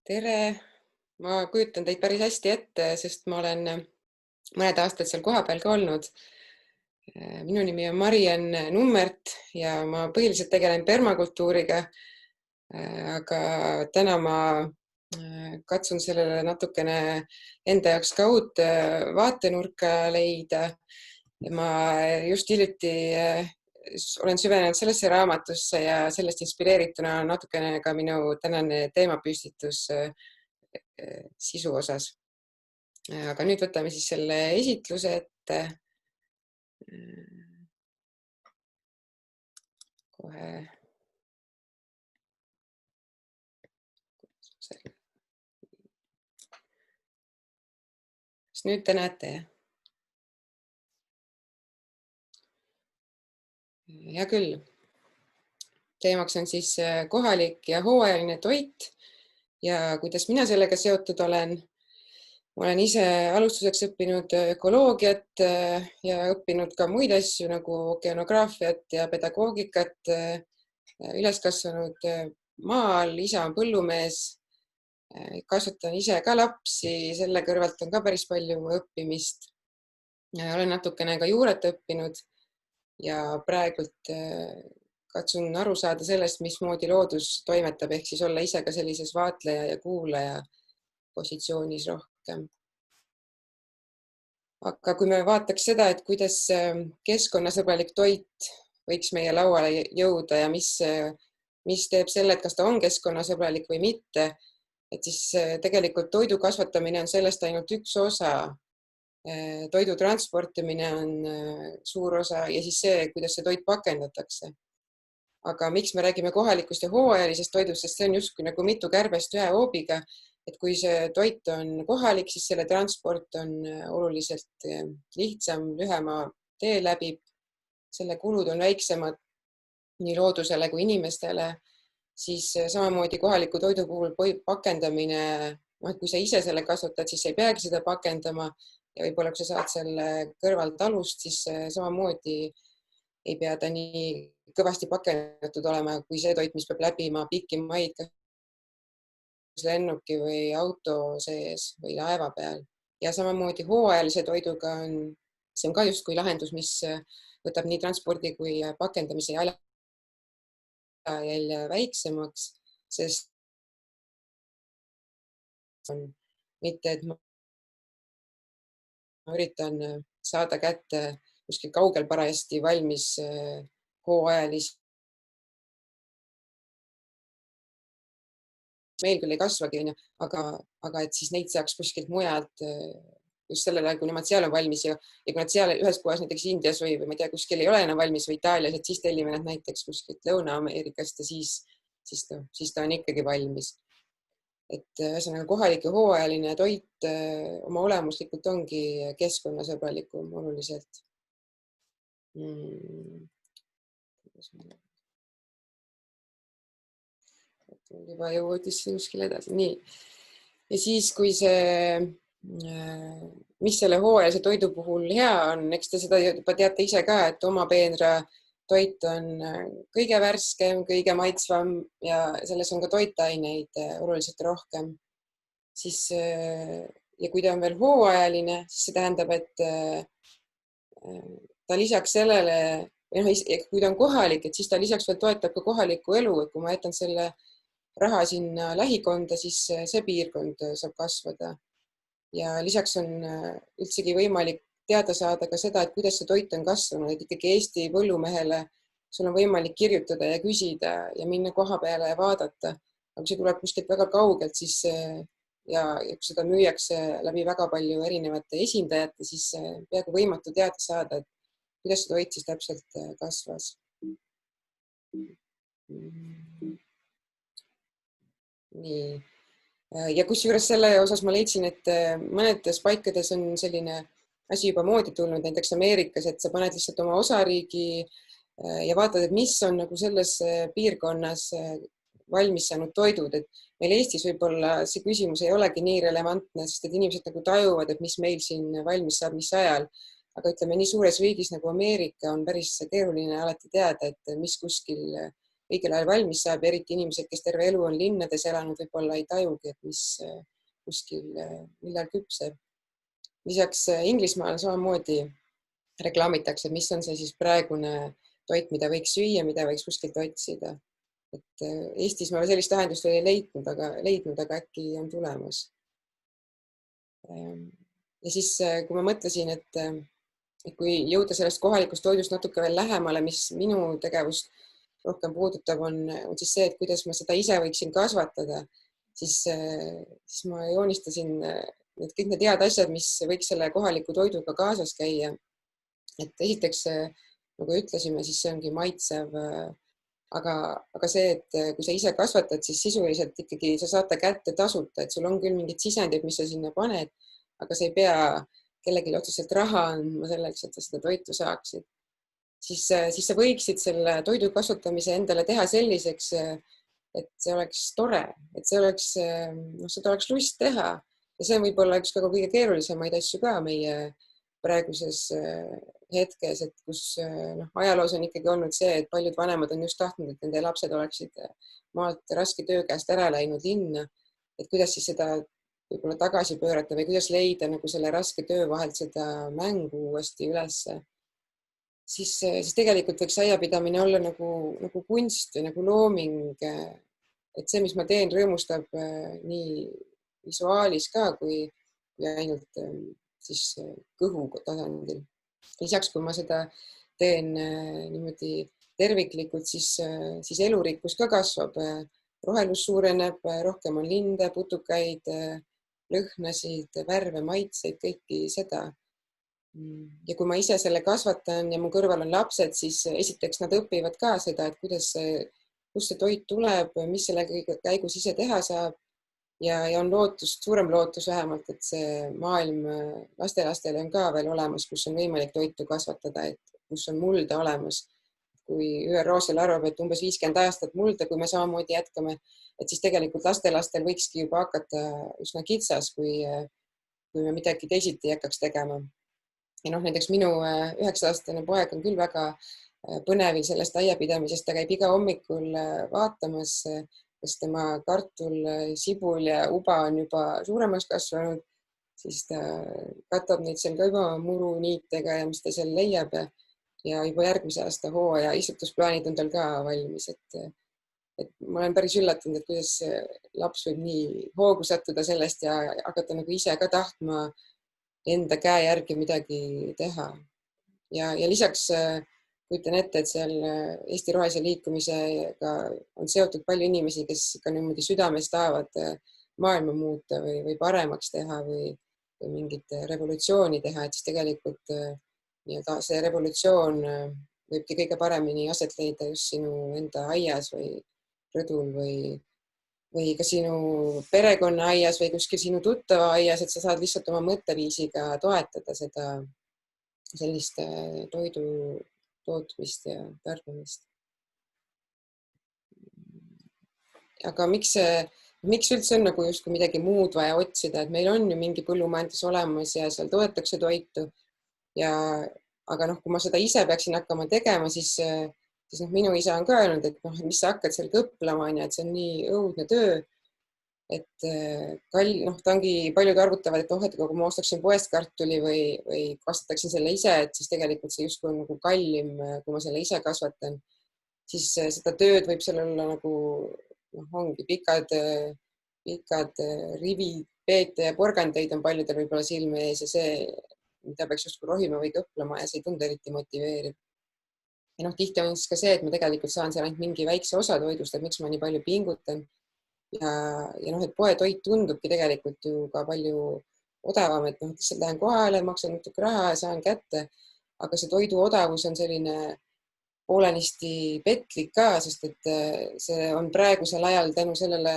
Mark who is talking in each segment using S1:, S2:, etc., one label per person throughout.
S1: Tere! Ma kujutan teid päris hästi ette, sest ma olen mõned aastad seal kohapeal ka olnud. Minu nimi on Mariann Nummert ja ma põhiliselt tegelen permakultuuriga. Aga täna ma katsun sellele natukene enda jaoks ka uut vaatenurka leida. Ma just hiljuti olen süvenenud sellesse raamatusse ja sellest inspireerituna natukene ka minu tänane teemapüstitus sisu osas. Aga nüüd võtame siis selle esitluse ette. Kohe. Kas nüüd te näete? Hea küll. Teemaks on siis kohalik ja hooajaline toit ja kuidas mina sellega seotud olen. Ma olen ise alustuseks õppinud ökoloogiat ja õppinud ka muid asju nagu okeanograafiat ja pedagoogikat. Üles kasvanud maal, isa on põllumees. Kasvatan ise ka lapsi, selle kõrvalt on ka päris palju õppimist. Olen natukene ka juuret õppinud ja praegult katsun aru saada sellest, mismoodi loodus toimetab, ehk siis olla ise ka sellises vaatleja ja kuulaja positsioonis rohkem. Aga kui me vaataks seda, et kuidas keskkonnasõbralik toit võiks meie lauale jõuda ja mis teeb selle, et kas ta on keskkonnasõbralik või mitte, et siis tegelikult toidu kasvatamine on sellest ainult üks osa. Toidu transportimine on suur osa ja siis see, kuidas see toit pakendatakse. Aga miks me räägime kohalikust ja hooajalisest toidust, sest see on justkui nagu mitu kärbest ühe hoobiga. Et kui see toit on kohalik, siis selle transport on oluliselt lihtsam, lühema tee läbib. Selle kulud on väiksemad nii loodusele kui inimestele. Siis samamoodi kohaliku toidu puhul pakendamine, kui sa ise selle kasvatad, siis ei peagi seda pakendama. Ja võib-olla, kui sa saad selle kõrvalt alust, siis samamoodi ei pea ta nii kõvasti pakendatud olema, kui see toit, mis peab läbima pikki maid lennuki või auto sees või laeva peal. Ja samamoodi hooajalise toiduga see on ka justkui lahendus, mis võtab nii transpordi kui pakendamise jalajälje väiksemaks, sest mitte, et ma üritan saada kätte kuskil kaugel parajasti valmis hooajalist. Meil küll ei kasvagi, aga et siis neid saaks kuskilt mujalt just sellel ajal, kui nemad seal on valmis ja kui nad seal ühes kohas näiteks Indias või ma ei tea, kuskil ei ole enam valmis või Itaalias, et siis tellime nad näiteks kuskilt Lõuna-Ameerikast ja siis ta on ikkagi valmis. Et ühesõnaga kohalik ja hooajaline toit oma olemuslikult ongi keskkonnasõbralikum oluliselt. Juba jõudis kuskil edasi. Nii. Ja siis, kui mis selle hooajalise toidu puhul hea on, eks te seda juba teate ise ka, et oma peenra toit on kõige värskem, kõige maitsvam ja selles on ka toitaineid oluliselt rohkem. Ja kui ta on veel hooajaline, siis see tähendab, et ta lisaks sellele, kui ta on kohalik, et siis ta lisaks veel toetab ka kohalikku elu, et kui ma jätan selle raha sinna lähikonda, siis see piirkond saab kasvada. Ja lisaks on üldsegi võimalik teada saada ka seda, et kuidas see toit on kasvanud, et ikkagi Eesti põllumehele sul on võimalik kirjutada ja küsida ja minna koha peale ja vaadata. Aga kui see tuleb kuskilt väga kaugelt, siis ja kui seda müüakse läbi väga palju erinevate esindajate, siis peaaegu võimatu teada saada, et kuidas see toit siis täpselt kasvas. Nii. Ja kusjuures selle osas ma leidsin, et mõnedes paikades on selline asi juba moodi tulnud, näiteks Ameerikas, et sa paned lihtsalt oma osariigi ja vaatad, et mis on nagu selles piirkonnas valmis saanud toidud. Et meil Eestis võib-olla see küsimus ei olegi nii relevantne, sest et inimesed nagu tajuvad, et mis meil siin valmis saab, mis ajal. Aga ütleme, nii suures riigis nagu Ameerika on päris keeruline alati teada, et mis kuskil õigel ajal valmis saab, eriti inimesed, kes terve elu on linnades elanud, võib-olla ei tajugi, et mis kuskil millal küpseb. Lisaks Inglismaal samamoodi reklaamitakse, mis on see siis praegune toit, mida võiks süüa, mida võiks kuskilt otsida. Et Eestis ma sellist lahendust ei leidnud, aga äkki on tulemas. Ja siis, kui ma mõtlesin, et kui jõuda sellest kohalikust toidust natuke veel lähemale, mis minu tegevust rohkem puudutab, on siis see, et kuidas ma seda ise võiksin kasvatada, siis ma joonistasin kõik need head asjad, mis võiks selle kohaliku toiduga kaasas käia. Et esiteks, nagu ütlesime, siis see ongi maitsev, aga see, et kui sa ise kasvatad, siis sisuliselt ikkagi sa saad ta kätte tasuta, et sul on küll mingid sisendid, mis sa sinna paned, aga sa ei pea kellelegi otseselt raha andma selleks, et sa seda toitu saaksid. Siis sa võiksid selle toidu kasvatamise endale teha selliseks, et see oleks tore, et see oleks, seda oleks lust teha. Ja see on võib-olla üks kõige keerulisemaid asju ka meie praeguses hetkes, et kus ajaloos on ikkagi olnud see, et paljud vanemad on just tahtnud, et nende lapsed oleksid maalt raske töö käest ära läinud linna, et kuidas siis seda võib-olla tagasi pöörata või kuidas leida nagu selle raske töö vahelt seda mängu uuesti ülesse. Siis tegelikult võiks aiapidamine olla nagu kunst või nagu looming, et see, mis ma teen, rõõmustab nii visuaalis ka kui ainult siis kõhu tasandil. Lisaks, kui ma seda teen niimoodi terviklikult, siis elurikkus ka kasvab, rohelus suureneb, rohkem on linde, putukaid, lõhnasid, värve, maitseid, kõiki seda. Ja kui ma ise selle kasvatan ja mu kõrval on lapsed, siis esiteks nad õpivad ka seda, et kust see toit tuleb, mis selle käigus ise teha saab. Ja on suurem lootus vähemalt, et see maailm lastelastele on ka veel olemas, kus on võimalik toitu kasvatada, et kus on mulda olemas. Kui ÜRO selle arvab, et umbes 50 aastat mulda, kui me samamoodi jätkame, et siis tegelikult lastelastel võikski juba hakata üsna kitsas, kui me midagi teisiti ei hakkaks tegema. Ja näiteks minu 9-aastane poeg on küll väga põnevil sellest aiapidamisest, ta käib iga hommikul vaatamas, kas tema kartul, sibul ja uba on juba suuremaks kasvanud, siis ta katab neid seal ka juba muruniitega ja mis ta seal leiab ja juba järgmise aasta hooaja istutusplaanid on tal ka valmis. Et ma olen päris üllatunud, et kuidas laps võib nii hoogu sattuda sellest ja hakata nagu ise ka tahtma enda käe järgi midagi teha. Ja lisaks kujutan ette, et seal Eesti Rohelise Liikumisega on seotud palju inimesi, kes ka niimoodi südamest tahavad maailma muuta või paremaks teha või mingit revolutsiooni teha, et siis tegelikult see revolutsioon võibki kõige paremini aset leida just sinu enda aias või rõdul või ka sinu perekonna aias või kuskil sinu tuttava aias, et sa saad lihtsalt oma mõtteviisiga toetada seda sellist toidu tootmist ja tarbimist. Aga miks üldse on nagu justkui midagi muud vaja otsida, et meil on ju mingi põllumajandus olemas ja seal toodetakse toitu. Aga kui ma seda ise peaksin hakkama tegema, siis minu isa on ka öelnud, et mis sa hakkad seal kõplama, et see on nii õudne töö. Et ta ongi, paljud arvutavad, et kui ma ostaksin poest kartuli või kasvataksin selle ise, et siis tegelikult see justkui on nagu kallim, kui ma selle ise kasvatan. Siis seda tööd võib seal olla nagu, ongi pikad rivid, peete ja porgandeid on paljudel võib-olla silme ees ja see, mida peaks justkui rohima või kõplama ja see ei tundu eriti motiveeriv. Ja tihti on siis ka see, et ma tegelikult saan seal ainult mingi väikse osa toidust, et miks ma nii palju pingutan. Ja et poetoit tundubki tegelikult ju ka palju odavam, et lihtsalt lähen kohale, maksan natuke raha ja saan kätte. Aga see toidu odavus on selline poolenisti petlik ka, sest et see on praegusel ajal tänu sellele,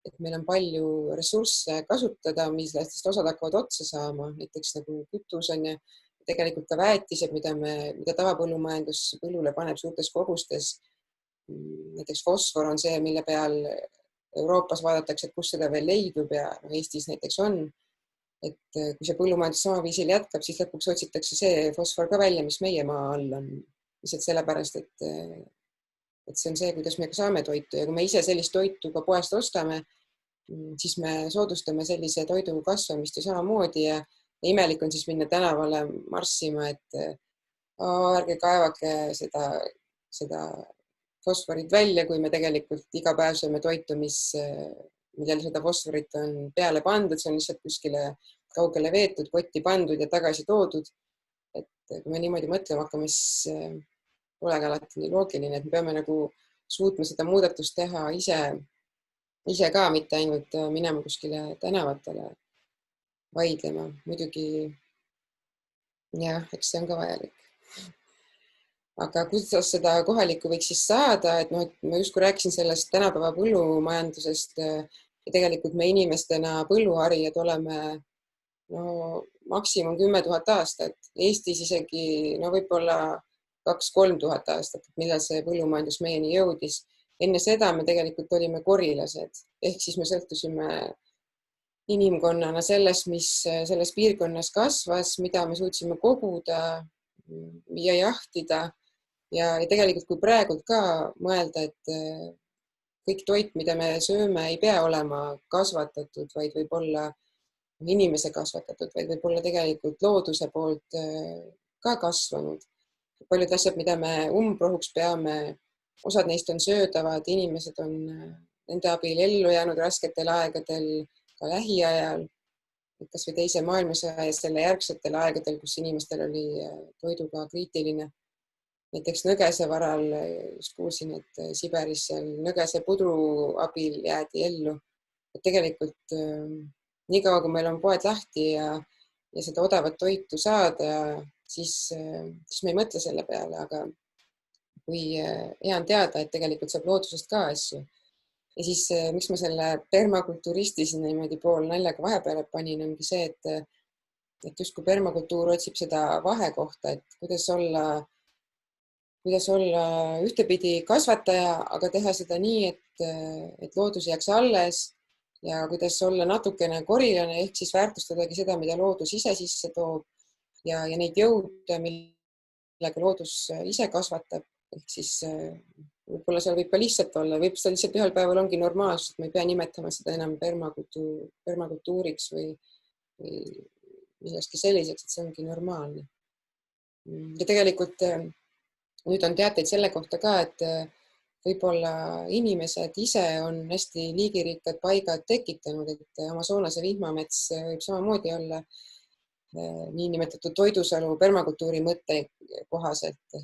S1: et meil on palju ressursse kasutada, millest osad hakkavad otsa saama, näiteks nagu kütus on ja tegelikult ka väetised, mida tavapõllumajandus põllule paneb suurtes kogustes. Näiteks fosfor on see, mille peal Euroopas vaadatakse, et kus seda veel leidub ja Eestis näiteks on. Et kui see põllumajandus sama viisil jätkab, siis lõpuks otsitakse see fosfor ka välja, mis meie maa all on. Lihtsalt sellepärast, et see on see, kuidas me saame toitu ja kui me ise sellist toitu ka poest ostame, siis me soodustame sellise toidu kasvamist ju samamoodi ja imelik on siis minna tänavale marssima, et ärge kaevake seda fosforit välja, kui me tegelikult iga päev sööme toitu, millel seda fosforit on peale pandud, see on lihtsalt kuskile kaugele veetud, kotti pandud ja tagasi toodud. Et kui me niimoodi mõtlema hakkame, siis polegi alati nii loogiline, et me peame nagu suutma seda muudatust teha ise ka, mitte ainult minema kuskile tänavatele vaidlema. Muidugi jah, eks see on ka vajalik. Aga kuidas seda kohalikku võiks siis saada, et noh, et ma justkui rääkisin sellest tänapäeva põllumajandusest ja tegelikult me inimestena põlluharijad oleme maksimum 10 000 aastat. Eestis isegi võib-olla 2-3 000 aastat, millal see põllumajandus meieni jõudis. Enne seda me tegelikult olime korilased, ehk siis me sõltusime inimkonnana sellest, mis selles piirkonnas kasvas, mida me suutsime koguda ja jahtida. Ja tegelikult kui praegult ka mõelda, et kõik toit, mida me sööme, ei pea olema kasvatatud, vaid võib olla inimese kasvatatud, vaid võib olla tegelikult looduse poolt ka kasvanud. Paljud asjad, mida me umbrohuks peame, osad neist on söödavad, inimesed on nende abil ellu jäänud rasketel aegadel, ka lähiajal, kas või teise maailmasõja ja selle järgsetel aegadel, kus inimestel oli toiduga kriitiline. Näiteks nõgese varal just kuulsin, et Siberis seal nõgese pudru abil jäädi ellu. Et tegelikult nii kaua, kui meil on poed lahti ja seda odavat toitu saada, siis me ei mõtle selle peale, aga kui hea on teada, et tegelikult saab loodusest ka asju. Ja siis miks ma selle permakulturisti sinna niimoodi pool naljaga vahepeale panin, ongi see, et justkui permakultuur otsib seda vahekohta, et kuidas olla ühtepidi kasvataja, aga teha seda nii, et loodus jääks alles ja kuidas olla natukene korilane, ehk siis väärtustadagi seda, mida loodus ise sisse toob ja neid jõude, millega loodus ise kasvatab. Ehk siis võib-olla seal võib ka lihtsalt olla, võib seda lihtsalt ühel päeval ongi normaalsus, et me ei pea nimetama seda enam permakultuuriks või millestki selliseks, et see ongi normaalne. Ja tegelikult nüüd on teateid selle kohta ka, et võib-olla inimesed ise on hästi liigirikkad paigad tekitanud, et Amazonase vihmamets võib samamoodi olla niinimetatud toidusalu permakultuuri mõtte kohaselt.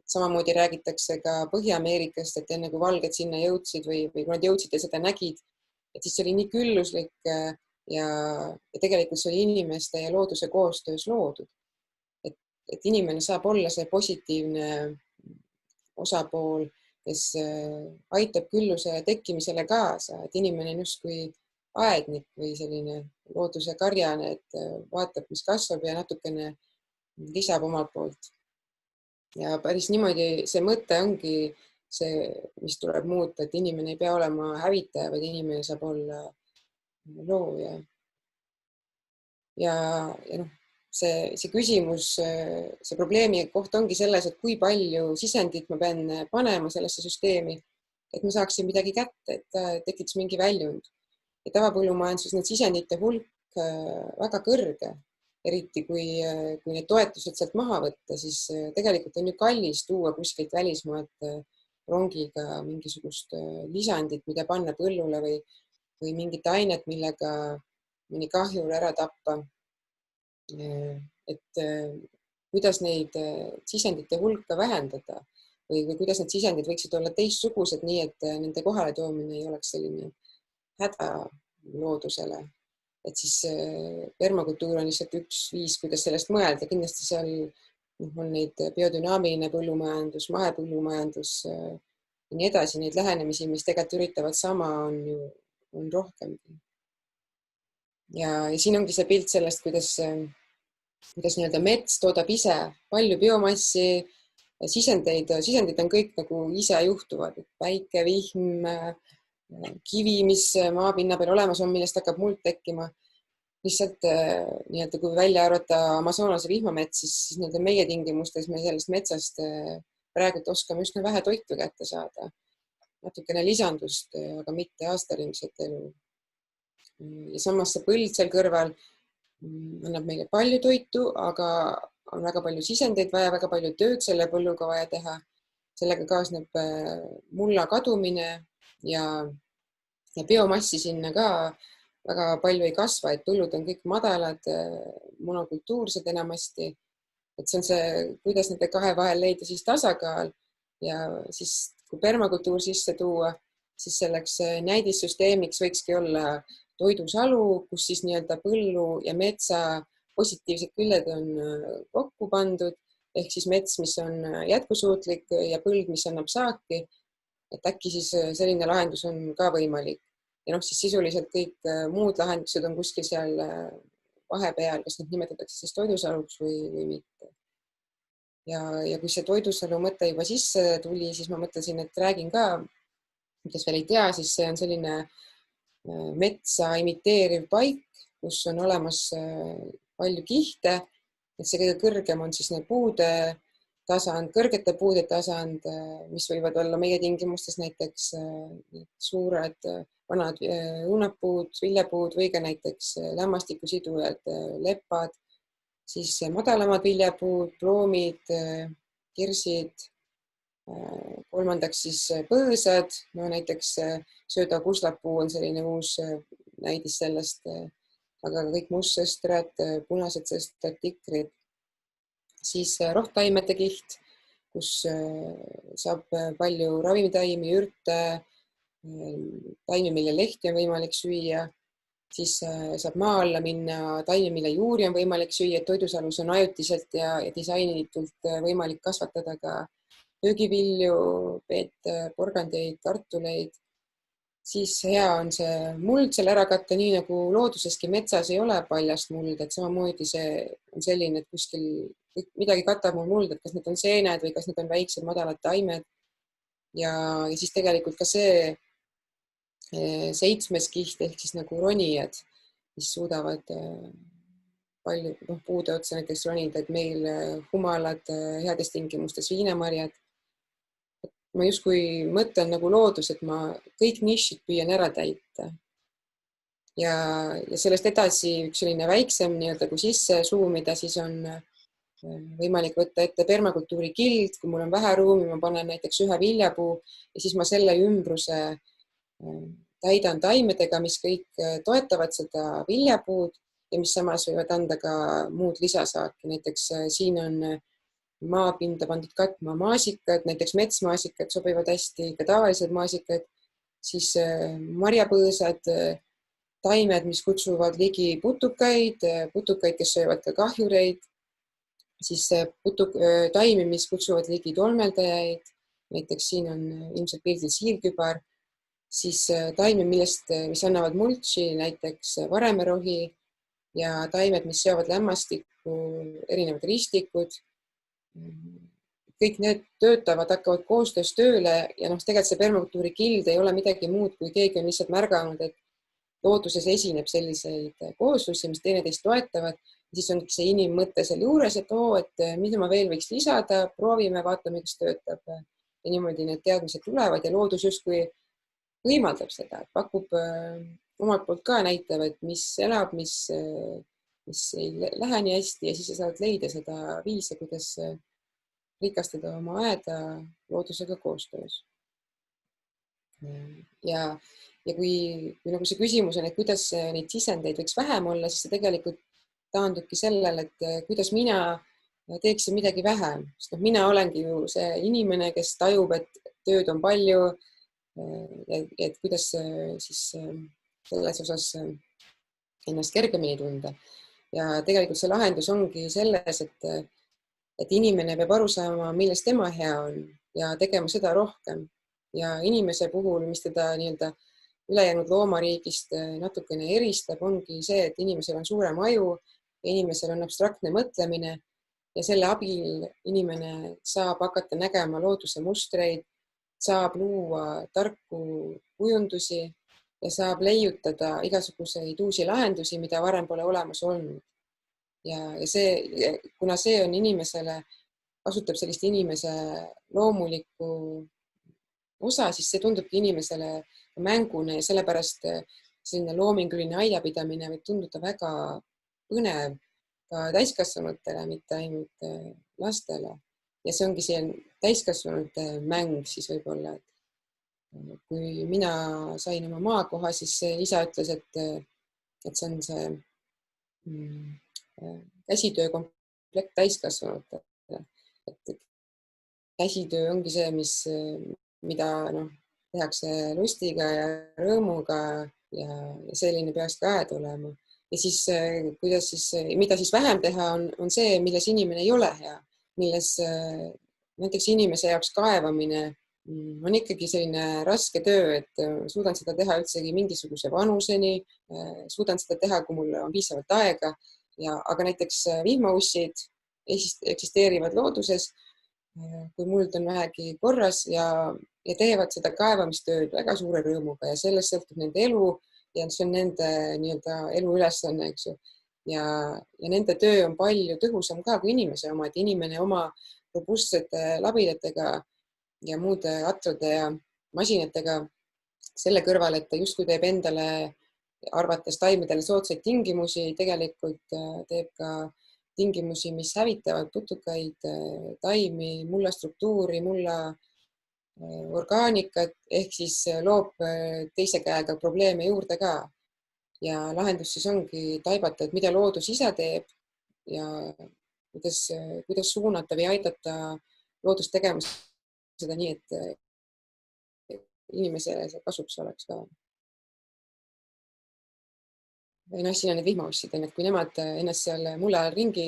S1: Samamoodi räägitakse ka Põhja-Ameerikast, et enne kui valged sinna jõudsid või kui nad jõudsid ja seda nägid, et siis oli nii külluslik ja tegelikult see oli inimeste ja looduse koostöös loodud. Et inimene saab olla see positiivne osapool, kes aitab külluse tekkimisele kaasa, et inimene on justkui aednik või selline looduse karjane, et vaatab, mis kasvab ja natukene lisab omalt poolt. Ja päris niimoodi see mõte ongi see, mis tuleb muuta, et inimene ei pea olema hävitaja, vaid inimene saab olla looja. Ja see küsimus, see probleemi koht ongi selles, et kui palju sisendit ma pean panema sellesse süsteemi, et ma saaksin midagi kätte, et tekiks mingi väljund. Ja tavapõllumajanduses need sisendite hulk väga kõrge, eriti kui need toetused sealt maha võtta, siis tegelikult on ju kallis tuua kuskilt välismaalt rongiga mingisugust lisandit, mida panna põllule või mingit ainet, millega mõni kahjur ära tappa. Et kuidas neid sisendite hulka vähendada või kuidas need sisendid võiksid olla teistsugused, nii et nende kohale toomine ei oleks selline häda loodusele. Et siis permakultuur on lihtsalt üks viis, kuidas sellest mõelda. Kindlasti seal on neid biodünaamiline põllumajandus, mahepõllumajandus ja nii edasi. Neid lähenemisi, mis tegelikult üritavad sama, on rohkem. Ja siin ongi see pilt sellest, kuidas nii-öelda mets toodab ise palju biomassi, sisendid on kõik nagu ise juhtuvad, et päike, vihm, kivi, mis maapinna peal olemas on, millest hakkab muld tekkima. Lihtsalt nii-öelda kui välja arvata Amazonase vihmamets, siis meie tingimustes me sellest metsast praegu oskame üsna vähe toitu kätte saada. Natukene lisandust, aga mitte aastaringset elu. Ja samas see põld seal kõrval annab meile palju toitu, aga on väga palju sisendeid vaja, väga palju tööd selle põlluga vaja teha. Sellega kaasneb mulla kadumine ja biomassi sinna ka väga palju ei kasva, et põllud on kõik madalad, monokultuursed enamasti. Et see on see, kuidas nende kahe vahel leida siis tasakaal ja siis kui permakultuur sisse tuua, siis selleks näidissüsteemiks võikski olla toidusalu, kus siis nii-öelda põllu ja metsa positiivsed küljed on kokku pandud, ehk siis mets, mis on jätkusuutlik ja põld, mis annab saaki. Et äkki siis selline lahendus on ka võimalik. Ja siis sisuliselt kõik muud lahendused on kuskil seal vahepeal, kas need nimetatakse siis toidusaluks või mitte. Ja kui see toidusalu mõte juba sisse tuli, siis ma mõtlesin, et räägin ka, kes veel ei tea, siis see on selline metsa imiteeriv paik, kus on olemas palju kihte. Et see kõige kõrgem on siis need puude tasand, kõrgete puude tasand, mis võivad olla meie tingimustes näiteks suured vanad õunapuud, viljapuud või ka näiteks lämmastikusidujad, lepad, siis madalamad viljapuud, ploomid, kirsid, kolmandaks siis põõsad, no näiteks söödakuslapuu on selline uus näidis sellest, aga kõik mustsõstrad, punased sõstrad, tikrid, siis rohttaimede kiht, kus saab palju ravimitaimi, ürte, taimi, mille lehti on võimalik süüa, siis saab maa alla minna, taimi, mille juuri on võimalik süüa, et toidusalus on ajutiselt ja disainitult võimalik kasvatada ka köögivilju, peet, porgandeid, kartuleid. Siis hea on see muld seal ära katta, nii nagu looduseski metsas ei ole paljast muld, et samamoodi see on selline, et kuskil midagi katab mul muld, et kas need on seened või kas need on väiksed madalad taimed. Ja siis tegelikult ka see 7. kiht ehk siis nagu ronijad, mis suudavad palju puude otsa näiteks ronida, et meil humalad, heades tingimustes viinamarjad. Ma justkui mõtlen nagu loodus, et ma kõik nišid püüan ära täita. Ja sellest edasi üks selline väiksem nii-öelda kui sisse suumida, siis on võimalik võtta ette permakultuuri kild, kui mul on vähe ruumi, ma panen näiteks ühe viljapuu ja siis ma selle ümbruse täidan taimedega, mis kõik toetavad seda viljapuud ja mis samas võivad anda ka muud lisasaaki. Näiteks siin on maapinda pandud katma maasikad, näiteks metsmaasikad sobivad hästi, ka tavalised maasikad, siis marjapõõsad, taimed, mis kutsuvad ligi putukaid, kes söövad ka kahjureid, siis taimi, mis kutsuvad ligi tolmeldajaid, näiteks siin on ilmselt pildil siilkübar, siis taimi, mis annavad multsi, näiteks varemerohi ja taimed, mis seovad lämmastikku, erinevad ristikud. Kõik need töötavad, hakkavad koostöös tööle ja tegelikult see permakultuuri kild ei ole midagi muud, kui keegi on lihtsalt märganud, et looduses esineb selliseid kooslusi, mis teineteist toetavad. Siis on see inimmõte seal juures, et mida ma veel võiks lisada, proovime, vaatame, kas töötab. Ja niimoodi need teadmised tulevad ja loodus justkui võimaldab seda, pakub omalt poolt ka näitab, et mis elab, mis ei lähe nii hästi ja siis sa saad leida seda viise, kuidas rikastada oma aeda loodusega koostöös. Ja kui nagu see küsimus on, et kuidas neid sisendeid võiks vähem olla, siis see tegelikult taandubki sellele, et kuidas mina teeksin midagi vähem. Sest mina olengi ju see inimene, kes tajub, et tööd on palju, et kuidas siis selles osas ennast kergemini tunda. Ja tegelikult see lahendus ongi selles, et inimene peab aru saama, milles tema hea on ja tegema seda rohkem. Ja inimese puhul, mis teda nii-öelda ülejäänud loomariigist natukene eristab, ongi see, et inimesel on suurem aju ja inimesel on abstraktne mõtlemine ja selle abil inimene saab hakata nägema looduse mustreid, saab luua tarku kujundusi ja saab leiutada igasuguseid uusi lahendusi, mida varem pole olemas olnud. Ja kuna see on inimesele kasutab sellist inimese loomulikku osa, siis see tundubki inimesele mänguna ja sellepärast selline loominguline aiapidamine võib tunduda väga põnev ka täiskasvanutele, mitte ainult lastele. Ja see ongi see täiskasvanute mäng siis võib-olla. Kui mina sain oma maakoha, siis isa ütles, et see on see käsitöö komplekt täiskasvanutele. Et käsitöö ongi see, mida tehakse lustiga ja rõõmuga ja selline peaks ka aed olema. Ja siis, mida siis vähem teha on see, milles inimene ei ole hea, milles näiteks inimese jaoks kaevamine on ikkagi selline raske töö, et suudan seda teha üldsegi mingisuguse vanuseni, suudan seda teha, kui mul on piisavalt aega, aga näiteks vihmaussid eksisteerivad looduses, kui muld on vähegi korras ja teevad seda kaevamistööd väga suure rõõmuga ja sellest sõltub nende elu ja see on nende nii-öelda eluülesanne, eks ju. Ja nende töö on palju tõhusam ka kui inimese oma, et inimene oma robustsete labidatega ja muude atrade ja masinatega selle kõrval, et ta justkui teeb endale arvates taimedele soodsaid tingimusi, tegelikult teeb ka tingimusi, mis hävitavad putukaid, taimi, mulla struktuuri, mulla orgaanikat ehk siis loob teise käega probleeme juurde ka. Ja lahendus siis ongi taibata, et mida loodus ise teeb ja kuidas suunata või aidata loodust tegema seda nii, et inimesele see kasuks oleks ka. Siin on need vihmaussid, et kui nemad ennast seal mulla all ringi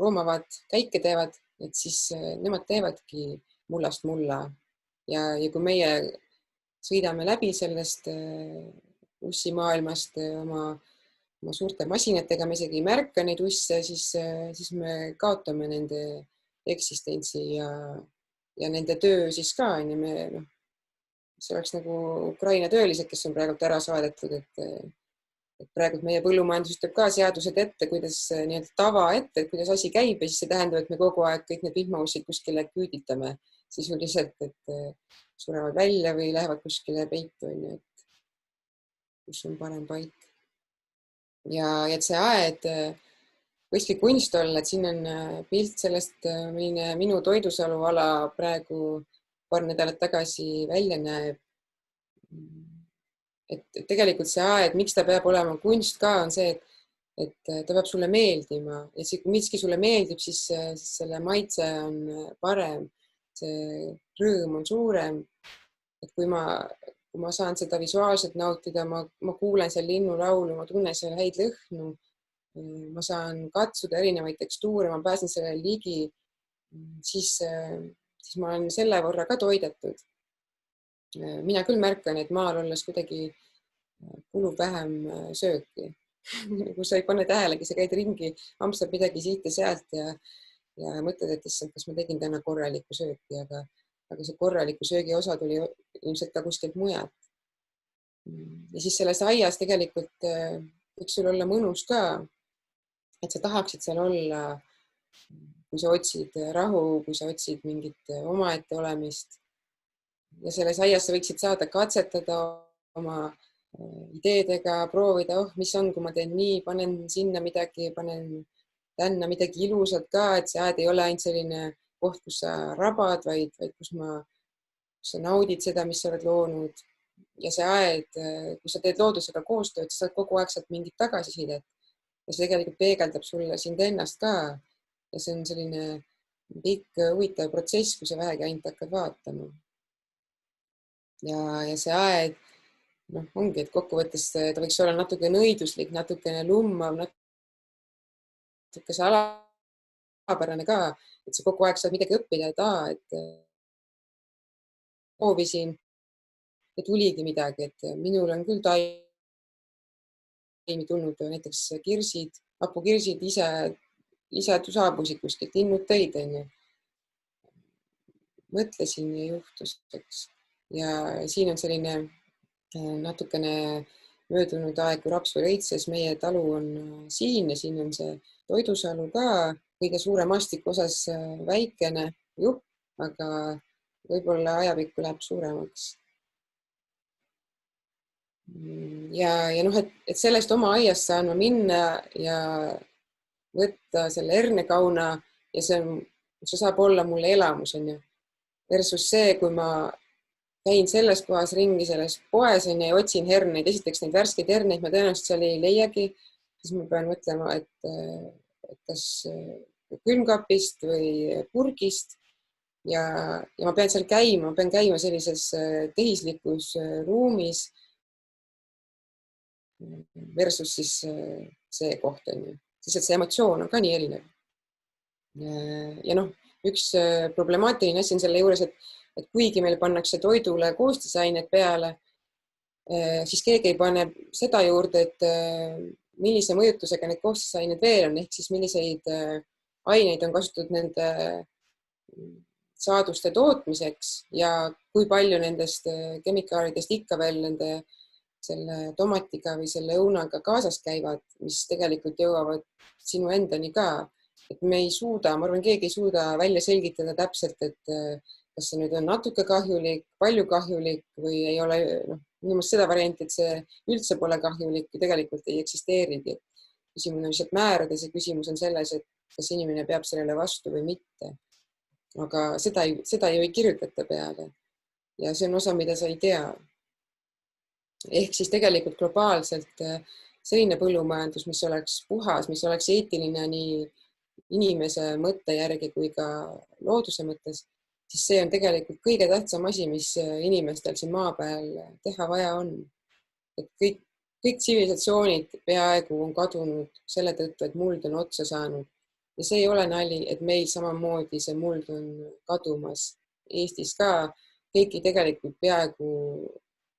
S1: roomavad, käike teevad, et siis nemad teevadki mullast mulla. Ja kui meie sõidame läbi sellest ussimaailmast oma suurte masinatega, me isegi ei märka neid usse, siis me kaotame nende eksistentsi ja nende töö siis ka. See oleks nagu Ukraina töölised, kes on praegu ära saadetud, et praegu meie põllumajandus ütleb ka seadused ette, kuidas nii-öelda tava ette, et kuidas asi käib ja siis see tähendab, et me kogu aeg kõik need vihmaussid kuskile küüditame sisuliselt, et surevad välja või lähevad kuskile peitu, kus on parem paik. Ja et see aed võiks kunst olla, et siin on pilt sellest, milline minu toidusaluala praegu paar nädalat tagasi välja näeb. Et tegelikult see aed, miks ta peab olema kunst ka, on see, et ta peab sulle meeldima ja kui miski sulle meeldib, siis selle maitse on parem, see rõõm on suurem. Et kui ma saan seda visuaalselt nautida, ma kuulen seal linnulaulu, ma tunnen seal häid lõhnu, ma saan katsuda erinevaid tekstuure, ma pääsen sellele ligi, siis ma olen selle võrra ka toidetud. Mina küll märkan, et maal olles kuidagi kulub vähem sööki. Kui sa ei pane tähelegi, sa käid ringi, ampsad midagi siit ja sealt ja mõtled, et issand, kas ma tegin täna korralikku sööki, aga see korraliku söögi osa tuli ilmselt ka kuskilt mujalt. Ja siis selles aias tegelikult võiks sul olla mõnus ka, et sa tahaksid seal olla, kui sa otsid rahu, kui sa otsid mingit omaette olemist. Ja selles aias sa võiksid saada katsetada oma ideedega, proovida, mis on, kui ma teen nii, panen sinna midagi, panen tänna midagi ilusat ka, et see aed ei ole ainult selline koht, kus sa rabad, vaid kus sa naudid seda, mis sa oled loonud. Ja see aed, kui sa teed loodusega koostööd, sa saad kogu aeg sealt mingit tagasisidet ja see tegelikult peegeldab sulle sind ennast ka. Ja see on selline pikk huvitav protsess, kui sa vähegi ainult hakkad vaatama. Ja see aed, ongi, et kokkuvõttes ta võiks olla natuke nõiduslik, natukene lummav, natuke alapärane ka, et sa kogu aeg saad midagi õppida, et proovisin ja tuligi midagi, et minul on küll taimi tulnud näiteks kirsid, hapukirsid ise saabusid kuskilt, linnud tõid, mõtlesin ja juhtus, eks. Ja siin on selline natukene möödunud aeg, kui raps või õitses, meie talu on siin ja siin on see toidusalu ka kõige suure maastiku osas väikene jupp, aga võib-olla ajapikku läheb suuremaks. Ja noh, et sellest oma aiast saan ma minna ja võtta selle hernekauna ja see saab olla mulle elamus, on ju. Versus see, kui ma käin selles kohas ringi, selles poes on ja otsin herneid, esiteks neid värskeid herneid ma tõenäoliselt seal ei leiagi, siis ma pean mõtlema, et kas külmkapist või purgist ja ma pean seal käima, ma pean käima sellises tehislikus ruumis versus siis see koht on ju, siis et see emotsioon on ka nii erinev. Ja noh, üks problemaatiline asi on selle juures, et kuigi meil pannakse toidule koostisained peale, siis keegi ei pane seda juurde, et millise mõjutusega need koostisained veel on, ehk siis milliseid aineid on kasutatud nende saaduste tootmiseks ja kui palju nendest kemikaalidest ikka veel nende selle tomatiga või selle õunaga kaasas käivad, mis tegelikult jõuavad sinu endani ka. Et me ei suuda, ma arvan, keegi ei suuda välja selgitada täpselt, et kas see nüüd on natuke kahjulik, palju kahjulik või ei ole, minu meelest seda varianti, et see üldse pole kahjulik ja tegelikult ei eksisteerigi. Küsimus on lihtsalt määrades ja küsimus on selles, et kas inimene peab sellele vastu või mitte. Aga seda ju ei kirjutata peale ja see on osa, mida sa ei tea. Ehk siis tegelikult globaalselt selline põllumajandus, mis oleks puhas, mis oleks eetiline nii inimese mõtte järgi kui ka looduse mõttes, siis see on tegelikult kõige tähtsam asi, mis inimestel siin maa peal teha vaja on. Et kõik tsivilisatsioonid peaaegu on kadunud selle tõttu, et muld on otsa saanud. Ja see ei ole nali, et meil samamoodi see muld on kadumas. Eestis ka keegi tegelikult peaaegu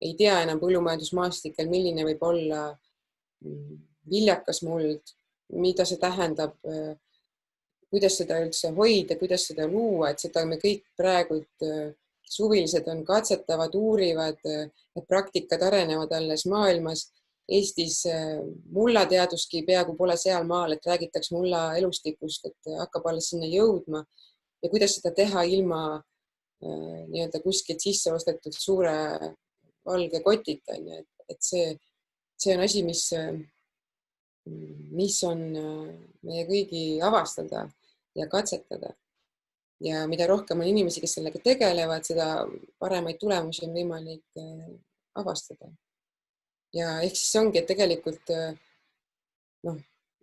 S1: ei tea enam põllumajandusmaastikel, milline võib olla viljakas muld, mida see tähendab, kuidas seda üldse hoida, kuidas seda luua, et seda me kõik praegu suvilised on katsetavad, uurivad, et praktikad arenevad alles maailmas. Eestis mullateaduski peaaegu pole seal maal, et räägitakse mulla elustikust, et hakkab alles sinna jõudma ja kuidas seda teha ilma nii-öelda kuskilt sisse ostetud suure valge kotita, et see on asi, mis on meie kõigi avastada ja katsetada. Ja mida rohkem on inimesi, kes sellega tegelevad, seda paremaid tulemusi on võimalik avastada. Ja ehk siis ongi, et tegelikult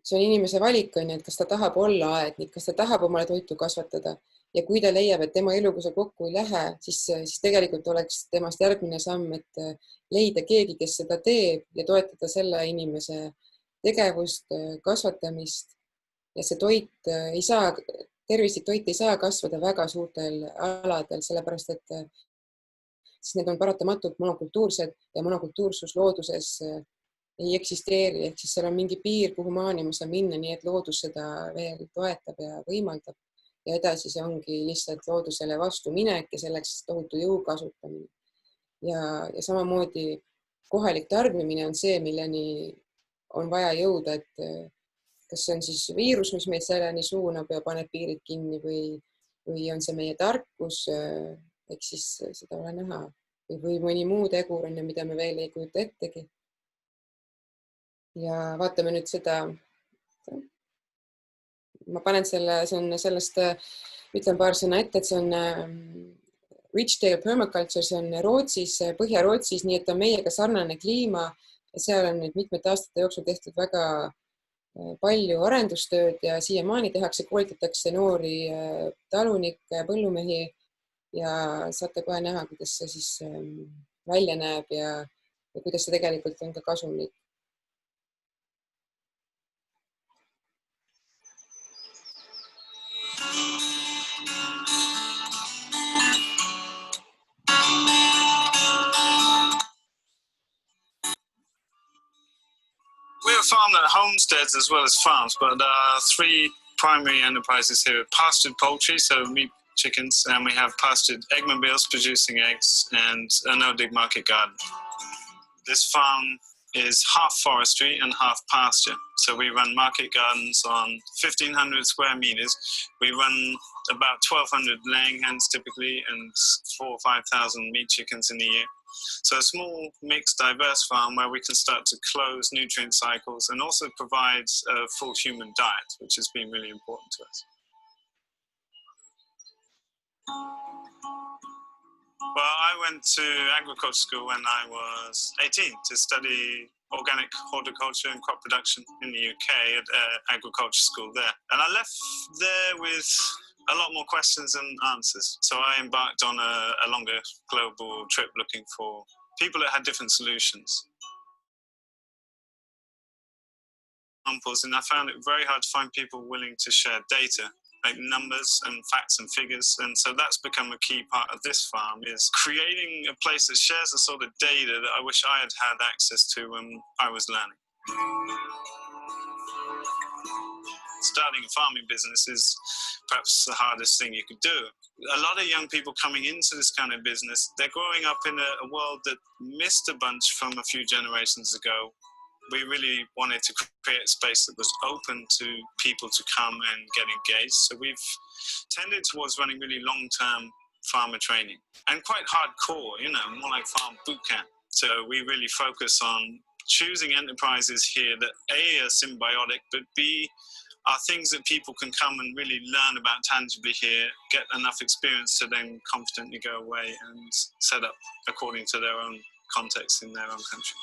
S1: see on inimese valik, et kas ta tahab olla aednik, kas ta tahab omale toitu kasvatada ja kui ta leiab, et tema eluga see kokku ei lähe, siis tegelikult oleks temast järgmine samm, et leida keegi, kes seda teeb ja toetada selle inimese tegevust, kasvatamist ja see toit ei saa, tervislik toit ei saa kasvada väga suurtel aladel, sellepärast et siis need on paratamatult monokultuursed ja monokultuursus looduses ei eksisteeri, ehk siis seal on mingi piir, kuhu maani ma saan minna, nii et loodus seda veel toetab ja võimaldab. Ja edasi see ongi lihtsalt loodusele vastu minek ja selleks tohutu jõu kasutamine. Ja samamoodi kohalik tarbimine on see, milleni on vaja jõuda, et kas see on siis viirus, mis meid selleni suunab ja paneb piirid kinni või on see meie tarkus, eks siis seda ole näha. Või mõni muu tegur on, mida me veel ei kujuta ettegi. Ja vaatame nüüd seda, ma panen selle, see on sellest, ütlen paar sõna ette, et see on Ridgedale Permaculture, see on Rootsis, Põhja-Rootsis, nii et on meiega sarnane kliima ja seal on nüüd mitmete aastate jooksul tehtud väga palju arendustööd ja siiamaani tehakse, koolitatakse noori talunikke, põllumehi ja saate kohe näha, kuidas see siis välja näeb ja kuidas see tegelikult on ka kasumlik.
S2: We're a farm that homesteads as well as farms, but there are three primary enterprises here. Pastured poultry, so meat, chickens, and we have pastured eggmobiles producing eggs and a Nordic market garden. This farm is half forestry and half pasture. So we run market gardens on 1,500 square meters. We run about 1,200 laying hens typically and 4,000 or 5,000 meat chickens in a year. So a small, mixed, diverse farm where we can start to close nutrient cycles and also provides a full human diet, which has been really important to us. Well, I went to agriculture school when I was 18 to study organic horticulture and crop production in the UK at agriculture school there. And I left there with a lot more questions than answers. So I embarked on a longer global trip looking for people that had different solutions. And I found it very hard to find people willing to share data, like numbers and facts and figures. And so that's become a key part of this farm, is creating a place that shares the sort of data that I wish I had had access to when I was learning. Starting a farming business is perhaps the hardest thing you could do. A lot of young people coming into this kind of business, they're growing up in a world that missed a bunch from a few generations ago. We really wanted to create a space that was open to people to come and get engaged. So we've tended towards running really long-term farmer training and quite hardcore, more like farm boot camp. So we really focus on choosing enterprises here that A, are symbiotic, but B, are things that people can come and really learn about tangibly here, get enough experience to then confidently go away and set up according to their own context in their own country.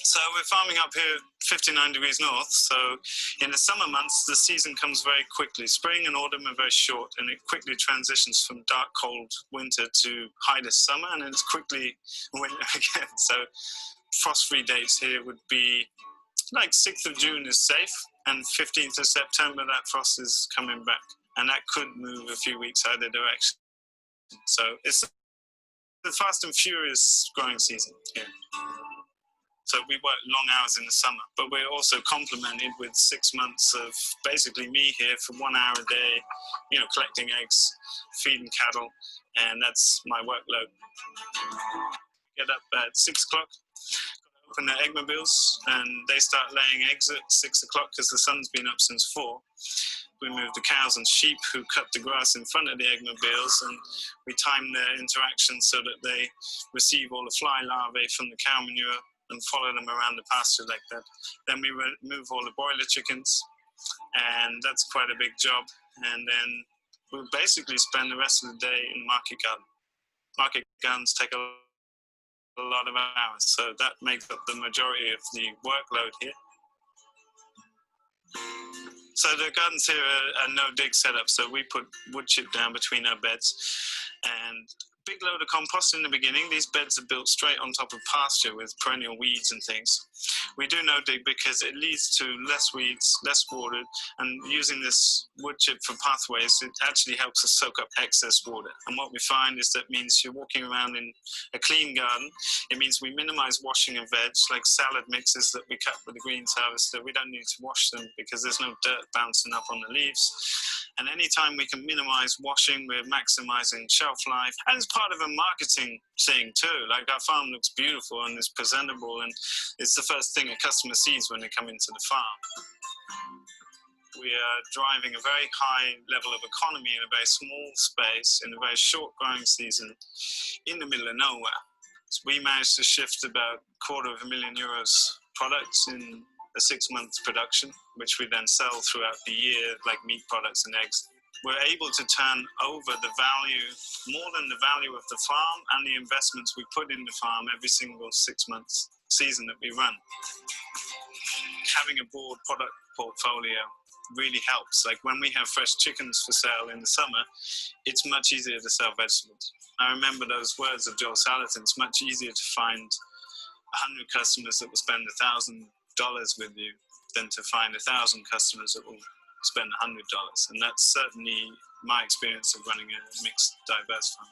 S2: So we're farming up here 59 degrees north, so in the summer months the season comes very quickly. Spring and autumn are very short and it quickly transitions from dark cold winter to highest summer, and then it's quickly winter again. So frost-free dates here would be like 6th of June is safe, and 15th of September that frost is coming back, and that could move a few weeks either direction. So it's the fast and furious growing season here. So we work long hours in the summer, but we're also complemented with 6 months of basically me here for 1 hour a day, collecting eggs, feeding cattle, and that's my workload. Get up at 6 o'clock, open the eggmobiles, and they start laying eggs at 6 o'clock because the sun's been up since 4. We move the cows and sheep who cut the grass in front of the eggmobiles, and we time their interactions so that they receive all the fly larvae from the cow manure and follow them around the pasture like that. Then we move all the broiler chickens, and that's quite a big job. And then we'll basically spend the rest of the day in market garden. Market gardens take a lot of hours, so that makes up the majority of the workload here. So the gardens here are no dig setup, so we put wood chip down between our beds and big load of compost in the beginning. These beds are built straight on top of pasture with perennial weeds and things. We do no dig because it leads to less weeds, less water, and using this wood chip for pathways, it actually helps us soak up excess water. And what we find is that means you're walking around in a clean garden. It means we minimize washing of veg, like salad mixes that we cut with the greens harvester. We don't need to wash them because there's no dirt bouncing up on the leaves. And anytime we can minimize washing, we're maximizing shelf life. And it's part of a marketing thing too. Like, our farm looks beautiful and it's presentable, and it's the first thing a customer sees when they come into the farm. We are driving a very high level of economy in a very small space, in a very short growing season, in the middle of nowhere. So we managed to shift about €250,000 products in a 6 month production, which we then sell throughout the year, like meat products and eggs. We're able to turn over the value, more than the value of the farm and the investments we put in the farm every single 6 months season that we run. Having a broad product portfolio really helps. Like, when we have fresh chickens for sale in the summer, it's much easier to sell vegetables. I remember those words of Joel Salatin: it's much easier to find 100 customers that will spend $1,000 with you than to find 1,000 customers that will spend $100. And that's certainly my experience of running a mixed, diverse farm.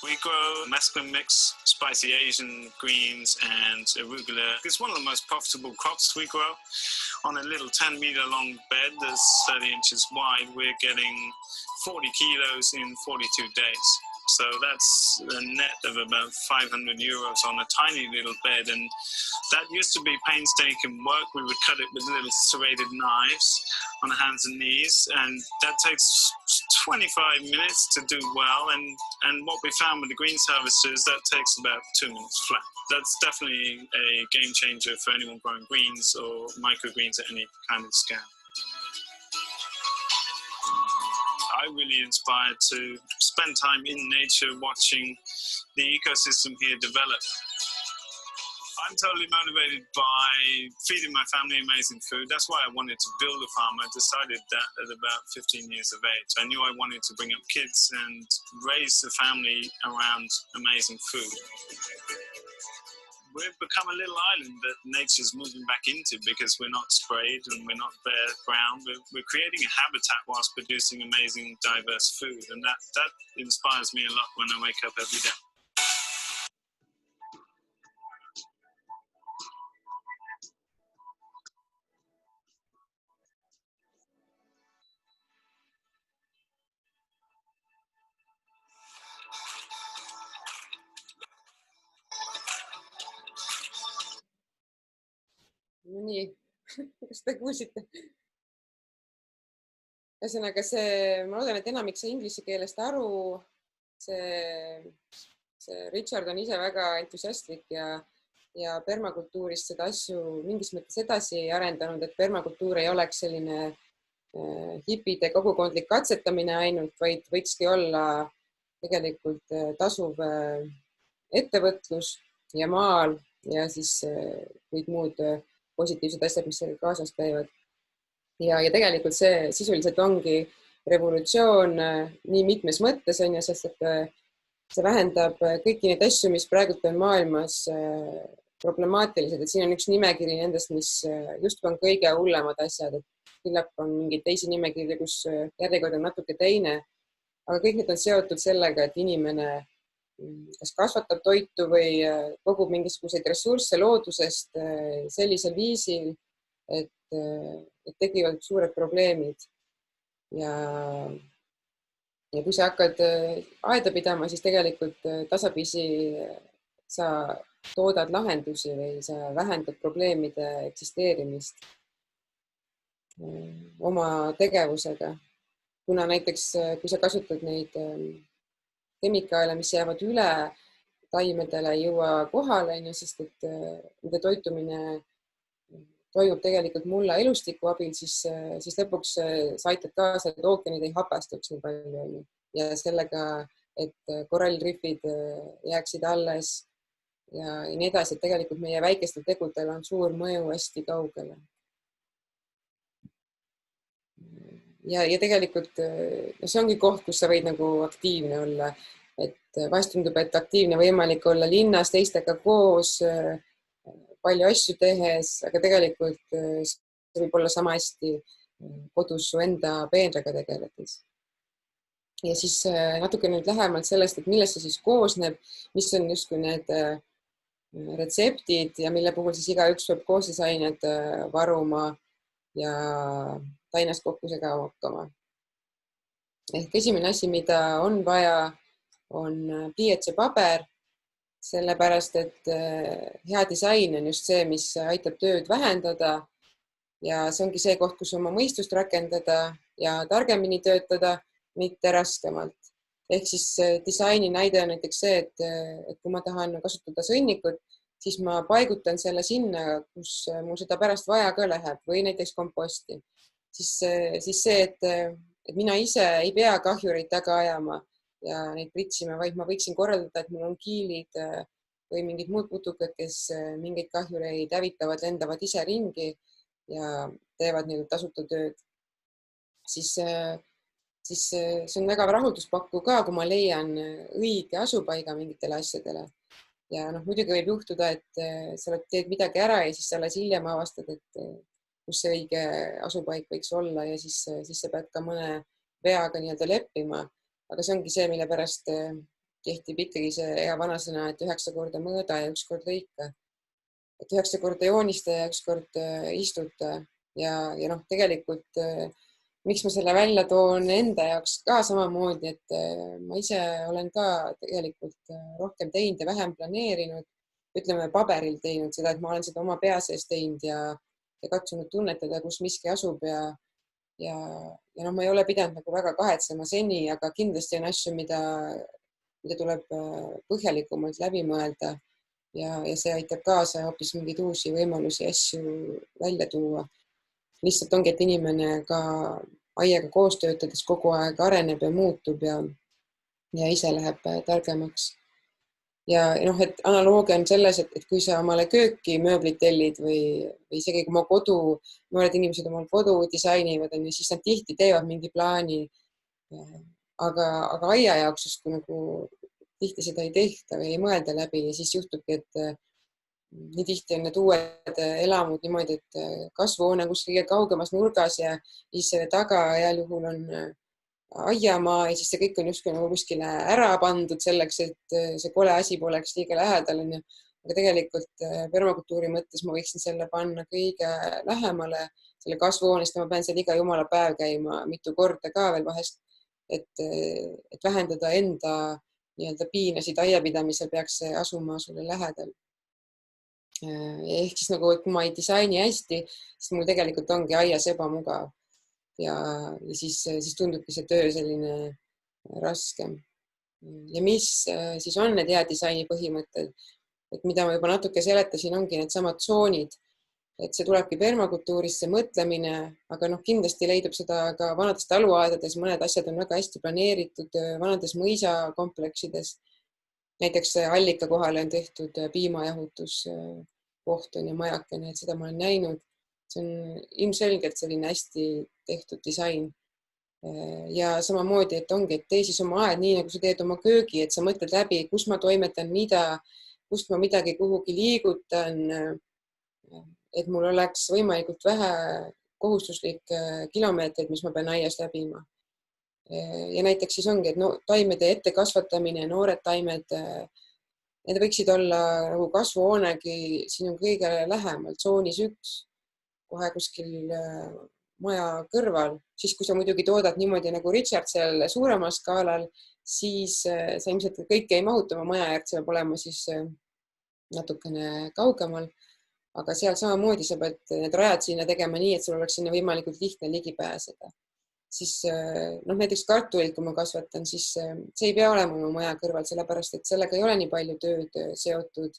S2: We grow mesclun mix, spicy Asian greens and arugula. It's one of the most profitable crops we grow. On a little 10-meter long bed that's 30 inches wide, we're getting 40 kilos in 42 days. So that's a net of about 500 euros on a tiny little bed. And that used to be painstaking work. We would cut it with little serrated knives on the hands and knees. And that takes 25 minutes to do well. And what we found with the green harvesters, that takes about 2 minutes flat. That's definitely a game changer for anyone growing greens or microgreens at any kind of scale. I'm really inspired to spend time in nature watching the ecosystem here develop. I'm totally motivated by feeding my family amazing food. That's why I wanted to build a farm. I decided that at about 15 years of age. I knew I wanted to bring up kids and raise a family around amazing food. We've become a little island that nature's moving back into because we're not sprayed and we're not bare ground. We're creating a habitat whilst producing amazing, diverse food. And that inspires me a lot when I wake up every day.
S1: No nii, kas te kuulsite? Ühesõnaga see, ma loodan, et enamik sai inglise keelest aru. See Richard on ise väga entusiastlik ja permakultuurist seda asju mingis mõttes edasi arendanud, et permakultuur ei oleks selline hipide kogukondlik katsetamine ainult, vaid võikski olla tegelikult tasuv ettevõtlus ja maal ja siis kõik muud positiivsed asjad, mis sellega kaasas käivad. Ja tegelikult see sisuliselt ongi revolutsioon nii mitmes mõttes, sest et see vähendab kõiki neid asju, mis praegult on maailmas problemaatilised. Et siin on üks nimekiri nendest, mis just on kõige hullemad asjad. Et küllap on mingeid teisi nimekirja, kus järjekord on natuke teine. Aga kõik need on seotud sellega, et inimene kas kasvatab toitu või kogub mingisuguseid ressursse loodusest sellisel viisil, et tekivad suured probleemid. Ja kui sa hakkad aeda pidama, siis tegelikult tasapisi sa toodad lahendusi või sa vähendad probleemide eksisteerimist oma tegevusega. Kuna näiteks, kui sa kasutad neid kemikaale, mis jäävad üle taimedele, ei jõua kohale, sest et nende toitumine toimub tegelikult mulla elustiku abil, siis lõpuks sa aitad kaasa, et ookeanid ei hapastuks nii palju ja sellega, et korallrifid jääksid alles ja nii edasi, et tegelikult meie väikestel tegudel on suur mõju hästi kaugele. Ja tegelikult see ongi koht, kus sa võid nagu aktiivne olla. Et vahest tundub, et aktiivne võimalik olla linnas teistega koos, palju asju tehes, aga tegelikult see võib olla sama hästi kodus su enda peenraga tegeledes. Ja siis natuke nüüd lähemalt sellest, et millest see siis koosneb, mis on justkui need retseptid ja mille puhul siis igaüks peab koostisained varuma ja tainast kokku segama hakkama. Ehk esimene asi, mida on vaja, on pliiats ja paber, sellepärast, et hea disain on just see, mis aitab tööd vähendada ja see ongi see koht, kus oma mõistust rakendada ja targemini töötada, mitte raskemalt. Ehk siis disaini näide on näiteks see, et kui ma tahan kasutada sõnnikut, siis ma paigutan selle sinna, kus mul seda pärast vaja ka läheb või näiteks komposti. Siis see, et mina ise ei pea kahjureid taga ajama ja neid pritsima, vaid ma võiksin korraldada, et mul on kiilid või mingid muud putukad, kes mingeid kahjureid hävitavad, lendavad ise ringi ja teevad tasuta tööd. Siis see on väga rahulduspakkuv ka, kui ma leian õige asupaiga mingitele asjadele. Ja muidugi võib juhtuda, et sa teed midagi ära ja siis sa alles hiljem avastad, et kus see õige asupaik võiks olla ja siis sa pead ka mõne veaga leppima. Aga see ongi see, mille pärast kehtib ikkagi see hea vanasõna, et 9 korda mõõda ja 1 kord lõika. Et 9 korda joonista ja 1 kord istuta ja noh, tegelikult miks ma selle välja toon enda jaoks ka samamoodi, et ma ise olen ka tegelikult rohkem teinud ja vähem planeerinud, ütleme paberil teinud seda, et ma olen seda oma pea sees teinud ja katsunud tunnetada, kus miski asub ja noh, ma ei ole pidanud nagu väga kahetsema seni, aga kindlasti on asju, mida tuleb põhjalikumalt läbi mõelda ja see aitab kaasa hoopis mingeid uusi võimalusi asju välja tuua. Lihtsalt ongi, et inimene ka aiaga koos töötades kogu aeg areneb ja muutub ja ise läheb targemaks. Ja noh, et analoogia on selles, et kui sa omale kööki mööblit tellid või isegi kui noored inimesed omal kodu disainivad, siis nad tihti teevad mingi plaani. Aga aia jaoks just nagu tihti seda ei tehta või ei mõelda läbi ja siis juhtubki, et nii tihti on need uued elamud niimoodi, et kasvuhoone kuskil kaugemas nurgas ja siis selle taga heal juhul on aiamaa ja siis see kõik on justkui nagu kuskile ära pandud selleks, et see kole asi poleks liiga lähedal. Aga tegelikult permakultuuri mõttes ma võiksin selle panna kõige lähemale selle kasvuhoonest ja ma pean seal iga jumala päev käima mitu korda ka veel vahest, et vähendada enda nii-öelda piinasid aiapidamisel peaks see asuma sulle lähedal. Ehk siis nagu, et kui ma ei disaini hästi, siis mul tegelikult ongi aias ebamugav ja siis tundubki see töö selline raskem. Ja mis siis on need hea disaini põhimõtted, et mida ma juba natuke seletasin, ongi need samad tsoonid, et see tulebki permakultuurist, see mõtlemine, aga noh, kindlasti leidub seda ka vanades taluaedades, mõned asjad on väga hästi planeeritud vanades mõisakompleksides. Näiteks allika kohale on tehtud piimajahutuskoht ja majakene, et seda ma olen näinud. See on ilmselgelt selline hästi tehtud disain. Ja samamoodi, et ongi, et tee siis oma aed nii, nagu sa teed oma köögi, et sa mõtled läbi, kus ma toimetan mida, kust ma midagi kuhugi liigutan, et mul oleks võimalikult vähe kohustuslik kilomeetreid, mis ma pean aias läbima. Ja näiteks siis ongi, et taimede ettekasvatamine, noored taimed, need võiksid olla nagu kasvuhoonegi, siin on kõige lähemal tsoonis 1, kohe kuskil maja kõrval. Siis, kui sa muidugi toodad niimoodi nagu Richard seal suuremal skaalal, siis sa ilmselt kõike ei mahuta oma maja järg, see peab olema siis natukene kaugemal. Aga seal samamoodi sa pead need rajad sinna tegema nii, et sul oleks sinna võimalikult lihtne ligi pääseda. Siis näiteks kartulit, kui ma kasvatan, siis see ei pea olema oma maja kõrval, sellepärast, et sellega ei ole nii palju tööd seotud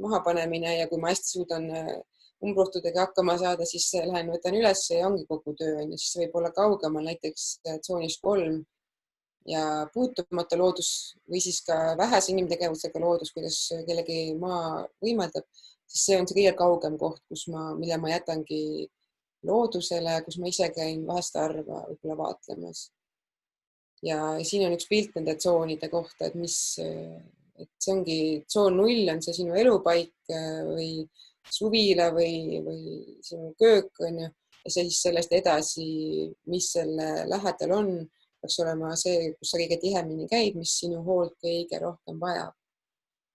S1: mahapanemine ja kui ma hästi suudan umbrohtudega hakkama saada, siis lähen võtan üles ja ongi kogu töö, siis võib olla kaugemal, näiteks tsoonis 3 ja puutumata loodus või siis ka vähese inimtegevusega loodus, kuidas kellegi maa võimaldab, siis see on see kõige kaugem koht, mille ma jätangi loodusele, kus ma ise käin vahest harva võib-olla vaatlemas. Ja siin on üks pilt nende tsoonide kohta, et see ongi tsoon 0 on see sinu elupaik või suvila või sinu köök on ju, ja siis sellest edasi, mis selle lähedal on, peaks olema see, kus sa kõige tihemini käid, mis sinu hoolt kõige rohkem vajab.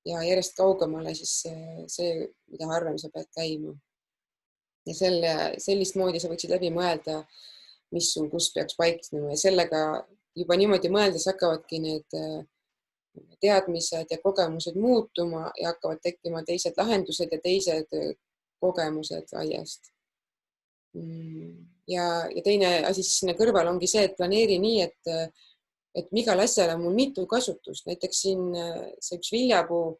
S1: Ja järjest kaugemale siis see, mida harvem sa pead käima. Ja sellist moodi sa võiksid läbi mõelda, mis sul kus peaks paiknema ja sellega juba niimoodi mõeldes hakkavadki need teadmised ja kogemused muutuma ja hakkavad tekkima teised lahendused ja teised kogemused aiast. Ja teine asi siis sinna kõrval ongi see, et planeeri nii, et igal asjal on mul mitu kasutust. Näiteks siin see üks viljapuu,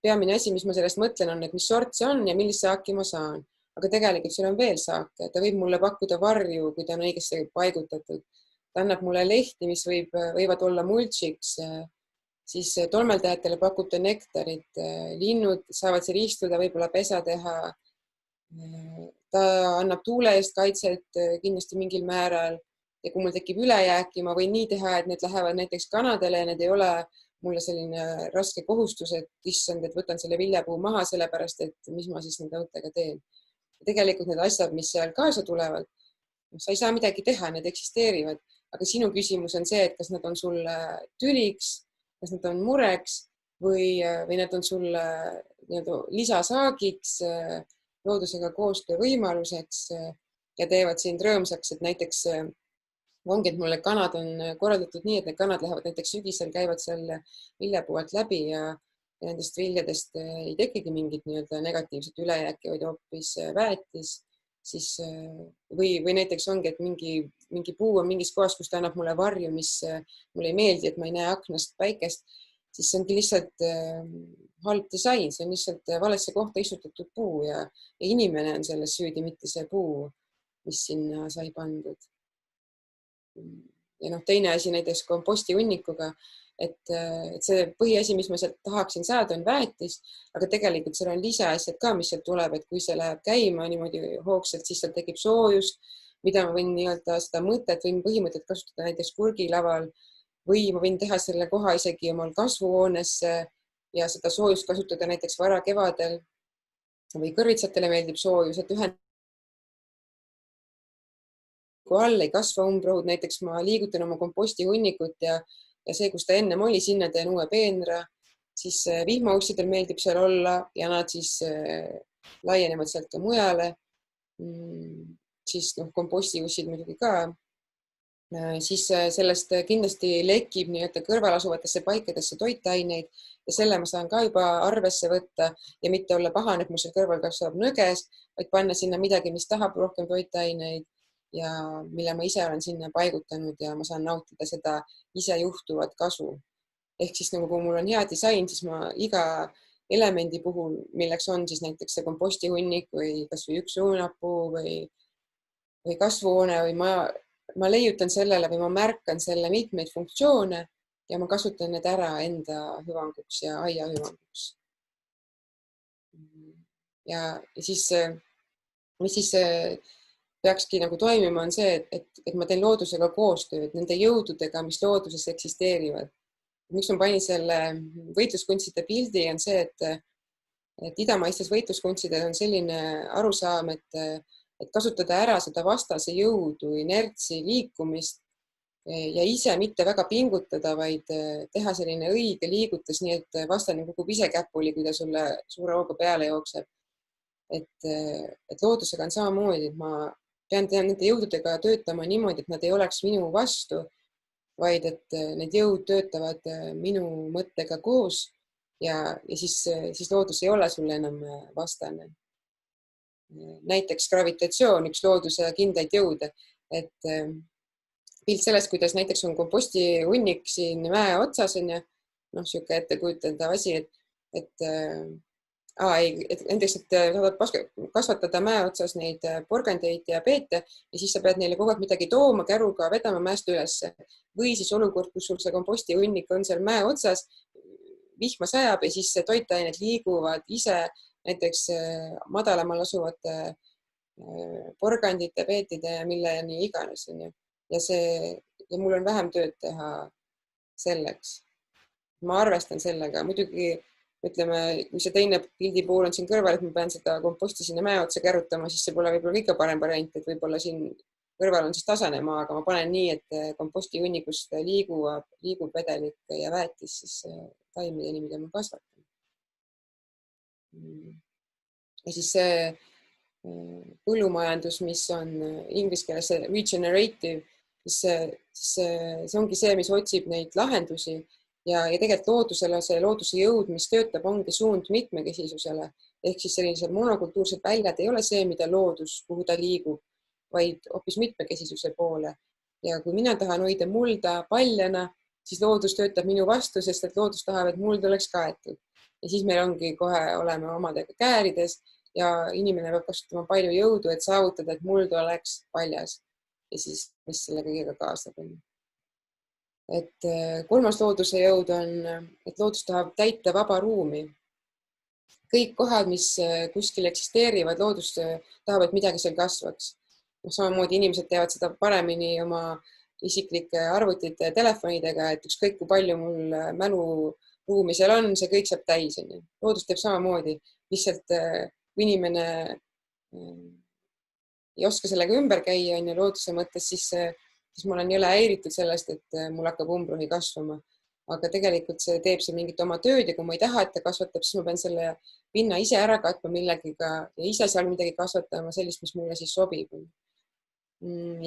S1: peamine asi, mis ma sellest mõtlen, on, et mis sort see on ja millist saaki ma saan. Aga tegelikult seal on veel saake. Ta võib mulle pakkuda varju, kui ta on õigesti paigutatud. Ta annab mulle lehti, mis võivad olla mulčiks. Siis tolmeldajatele pakub ta nektarit. Linnud saavad seal istuda, võib-olla pesa teha. Ta annab tuule eest kaitset kindlasti mingil määral. Ja kui mul tekib ülejääki, ma võin nii teha, et need lähevad näiteks kanadele ja need ei ole mulle selline raske kohustus, et issand, et võtan selle viljapuu maha sellepärast, et mis ma siis nende õuntega teen. Tegelikult need asjad, mis seal kaasa tulevad, sa ei saa midagi teha, need eksisteerivad, aga sinu küsimus on see, et kas nad on sulle tüliks kas nad on mureks või nad on sulle lisasaagiks, loodusega koostöö võimaluseks ja teevad sind rõõmsaks, et näiteks ongi, et mulle kanad on korraldatud nii, et need kanad lähevad näiteks sügisel, käivad seal viljapuult läbi ja nendest viljadest ei tekigi mingit negatiivset ülejääki, vaid hoopis väetis. Siis, või näiteks ongi, et mingi puu on mingis kohas, kus ta annab mulle varju, mis mulle ei meeldi, et ma ei näe aknast päikest, siis see ongi lihtsalt halb disain, see on lihtsalt valesse kohta istutatud puu ja inimene on selles süüdi, mitte see puu, mis sinna sai pandud. Ja teine asi näiteks komposti hunnikuga, et see põhiasi, mis ma sealt tahaksin saada, on väetis, aga tegelikult seal on lisaasjad ka, mis sealt tuleb, et kui see läheb käima niimoodi hoogsalt, siis seal tekib soojust, mida ma võin seda mõtet või põhimõtet kasutada näiteks kurgilaval või ma võin teha selle koha isegi omal kasvuhoonesse ja seda soojust kasutada näiteks varakevadel või kõrvitsatele meeldib soojus, et all ei kasva umbrohud, näiteks ma liigutan oma komposti hunnikut ja see, kus ta ennem oli, sinna teen uue peenra, siis vihmaussidel meeldib seal olla ja nad siis laienevad sealt ka mujale. Siis kompostiussid muidugi ka. Siis sellest kindlasti lekib kõrval asuvatesse paikadesse toitaineid ja selle ma saan ka juba arvesse võtta ja mitte olla pahane, et mul seal kõrval kasvab nõges, vaid panna sinna midagi, mis tahab rohkem toitaineid ja mille ma ise olen sinna paigutanud ja ma saan nautida seda ise juhtuvat kasu. Ehk siis kui mul on hea disain, siis ma iga elemendi puhul, milleks on siis näiteks see kompostihunnik või kas või üks õunapuu või kasvuhoone või ma leiutan sellele või ma märkan selle mitmeid funktsioone ja ma kasutan need ära enda hüvanguks ja aia hüvanguks. Ja siis, mis siis peakski toimima, on see, et ma teen loodusega koostööd, nende jõududega, mis looduses eksisteerivad. Miks ma panin selle võitluskunstide pildi, on see, et idamaistes võitluskunstides on selline arusaam, et kasutada ära seda vastase jõudu, inertsi, liikumist ja ise mitte väga pingutada, vaid teha selline õige liigutus, nii et vastane kukub ise käpuli, kui ta sulle suure hooga peale jookseb. Et loodusega on samamoodi, et ma pean nende jõududega töötama niimoodi, et nad ei oleks minu vastu, vaid et need jõud töötavad minu mõttega koos ja siis loodus ei ole sulle enam vastane. Näiteks gravitatsioon, üks looduse kindlaid jõude, et pilt sellest, kuidas näiteks on kompostihunnik siin mäe otsas, on siuke ettekujutatav asi, et näiteks, et saavad kasvatada mäe otsas neid porgandeid ja peete ja siis sa pead neile kogu aeg midagi tooma, käruga vedama mäest ülesse. Või siis olukord, kus sul see kompostihunnik on seal mäe otsas, vihma sajab ja siis toitained liiguvad ise näiteks madalamal asuvate porgandite, peetide ja milleni iganes. Ja mul on vähem tööd teha selleks. Ma arvestan sellega. Muidugi ütleme, kui see teine pildi pool on siin kõrval, et ma pean seda komposti sinna mäe otsa kärutama, siis see pole võib-olla kõige parem variant, et võib-olla siin kõrval on siis tasane maa, aga ma panen nii, et kompostihunnikust liigub vedelik ja väetis siis taimedeni, mida ma kasvatan. Ja siis see põllumajandus, mis on inglise keeles regenerative, siis see ongi see, mis otsib neid lahendusi ja tegelikult loodusele see looduse jõud, mis töötab, ongi suund mitmekesisusele. Ehk siis sellised monokultuursed väljad ei ole see, mida loodus, kuhu ta liigub, vaid hoopis mitmekesisuse poole. Ja kui mina tahan hoida mulda paljana, siis loodus töötab minu vastu, sest et loodus tahab, et muld oleks kaetud. Ja siis meil ongi kohe oleme omadega käärides ja inimene peab kasutama palju jõudu, et saavutada, et muld oleks paljas. Ja siis, mis selle kõigega kaasab. Et kolmas looduse jõud on, et loodus tahab täita vaba ruumi. Kõik kohad, mis kuskil eksisteerivad, loodus tahab, et midagi seal kasvaks. Samamoodi inimesed teevad seda paremini oma isiklike arvutite ja telefonidega, et ükskõik kui palju mul mäluruumi seal on, see kõik saab täis. Loodus teeb samamoodi, lihtsalt kui inimene ei oska sellega ümber käia looduse mõttes, siis ma olen jõle häiritud sellest, et mul hakkab umbrohi kasvama. aga tegelikult see teeb see mingit oma tööd ja kui ma ei taha, et ta kasvatab, siis ma pean selle pinna ise ära katma millegiga ja ise seal midagi kasvatama sellist, mis mulle siis sobib.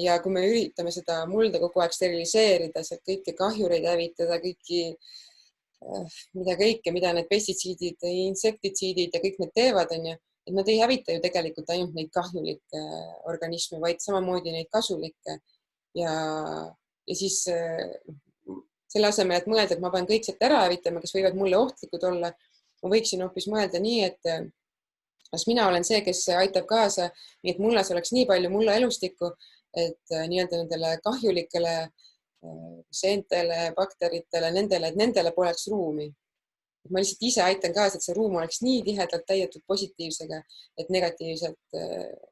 S1: Ja kui me üritame seda mulda kogu aeg steriliseerida, sealt kõiki kahjureid hävitada, mida need pestitsiidid, insektitsiidid ja kõik need teevad, on ju, et nad ei hävita ju tegelikult ainult neid kahjulikke organisme, vaid samamoodi neid kasulikke. Ja siis selle asemel, et mõelda, et ma pean kõik sealt ära hävitama, kes võivad mulle ohtlikud olla, ma võiksin hoopis mõelda nii, et kas mina olen see, kes aitab kaasa, nii et mullas oleks nii palju mulla elustikku, et nii-öelda nendele kahjulikele seentele, bakteritele, nendele poleks ruumi. Ma lihtsalt ise aitan kaasa, et see ruum oleks nii tihedalt täidetud positiivsega, et negatiivselt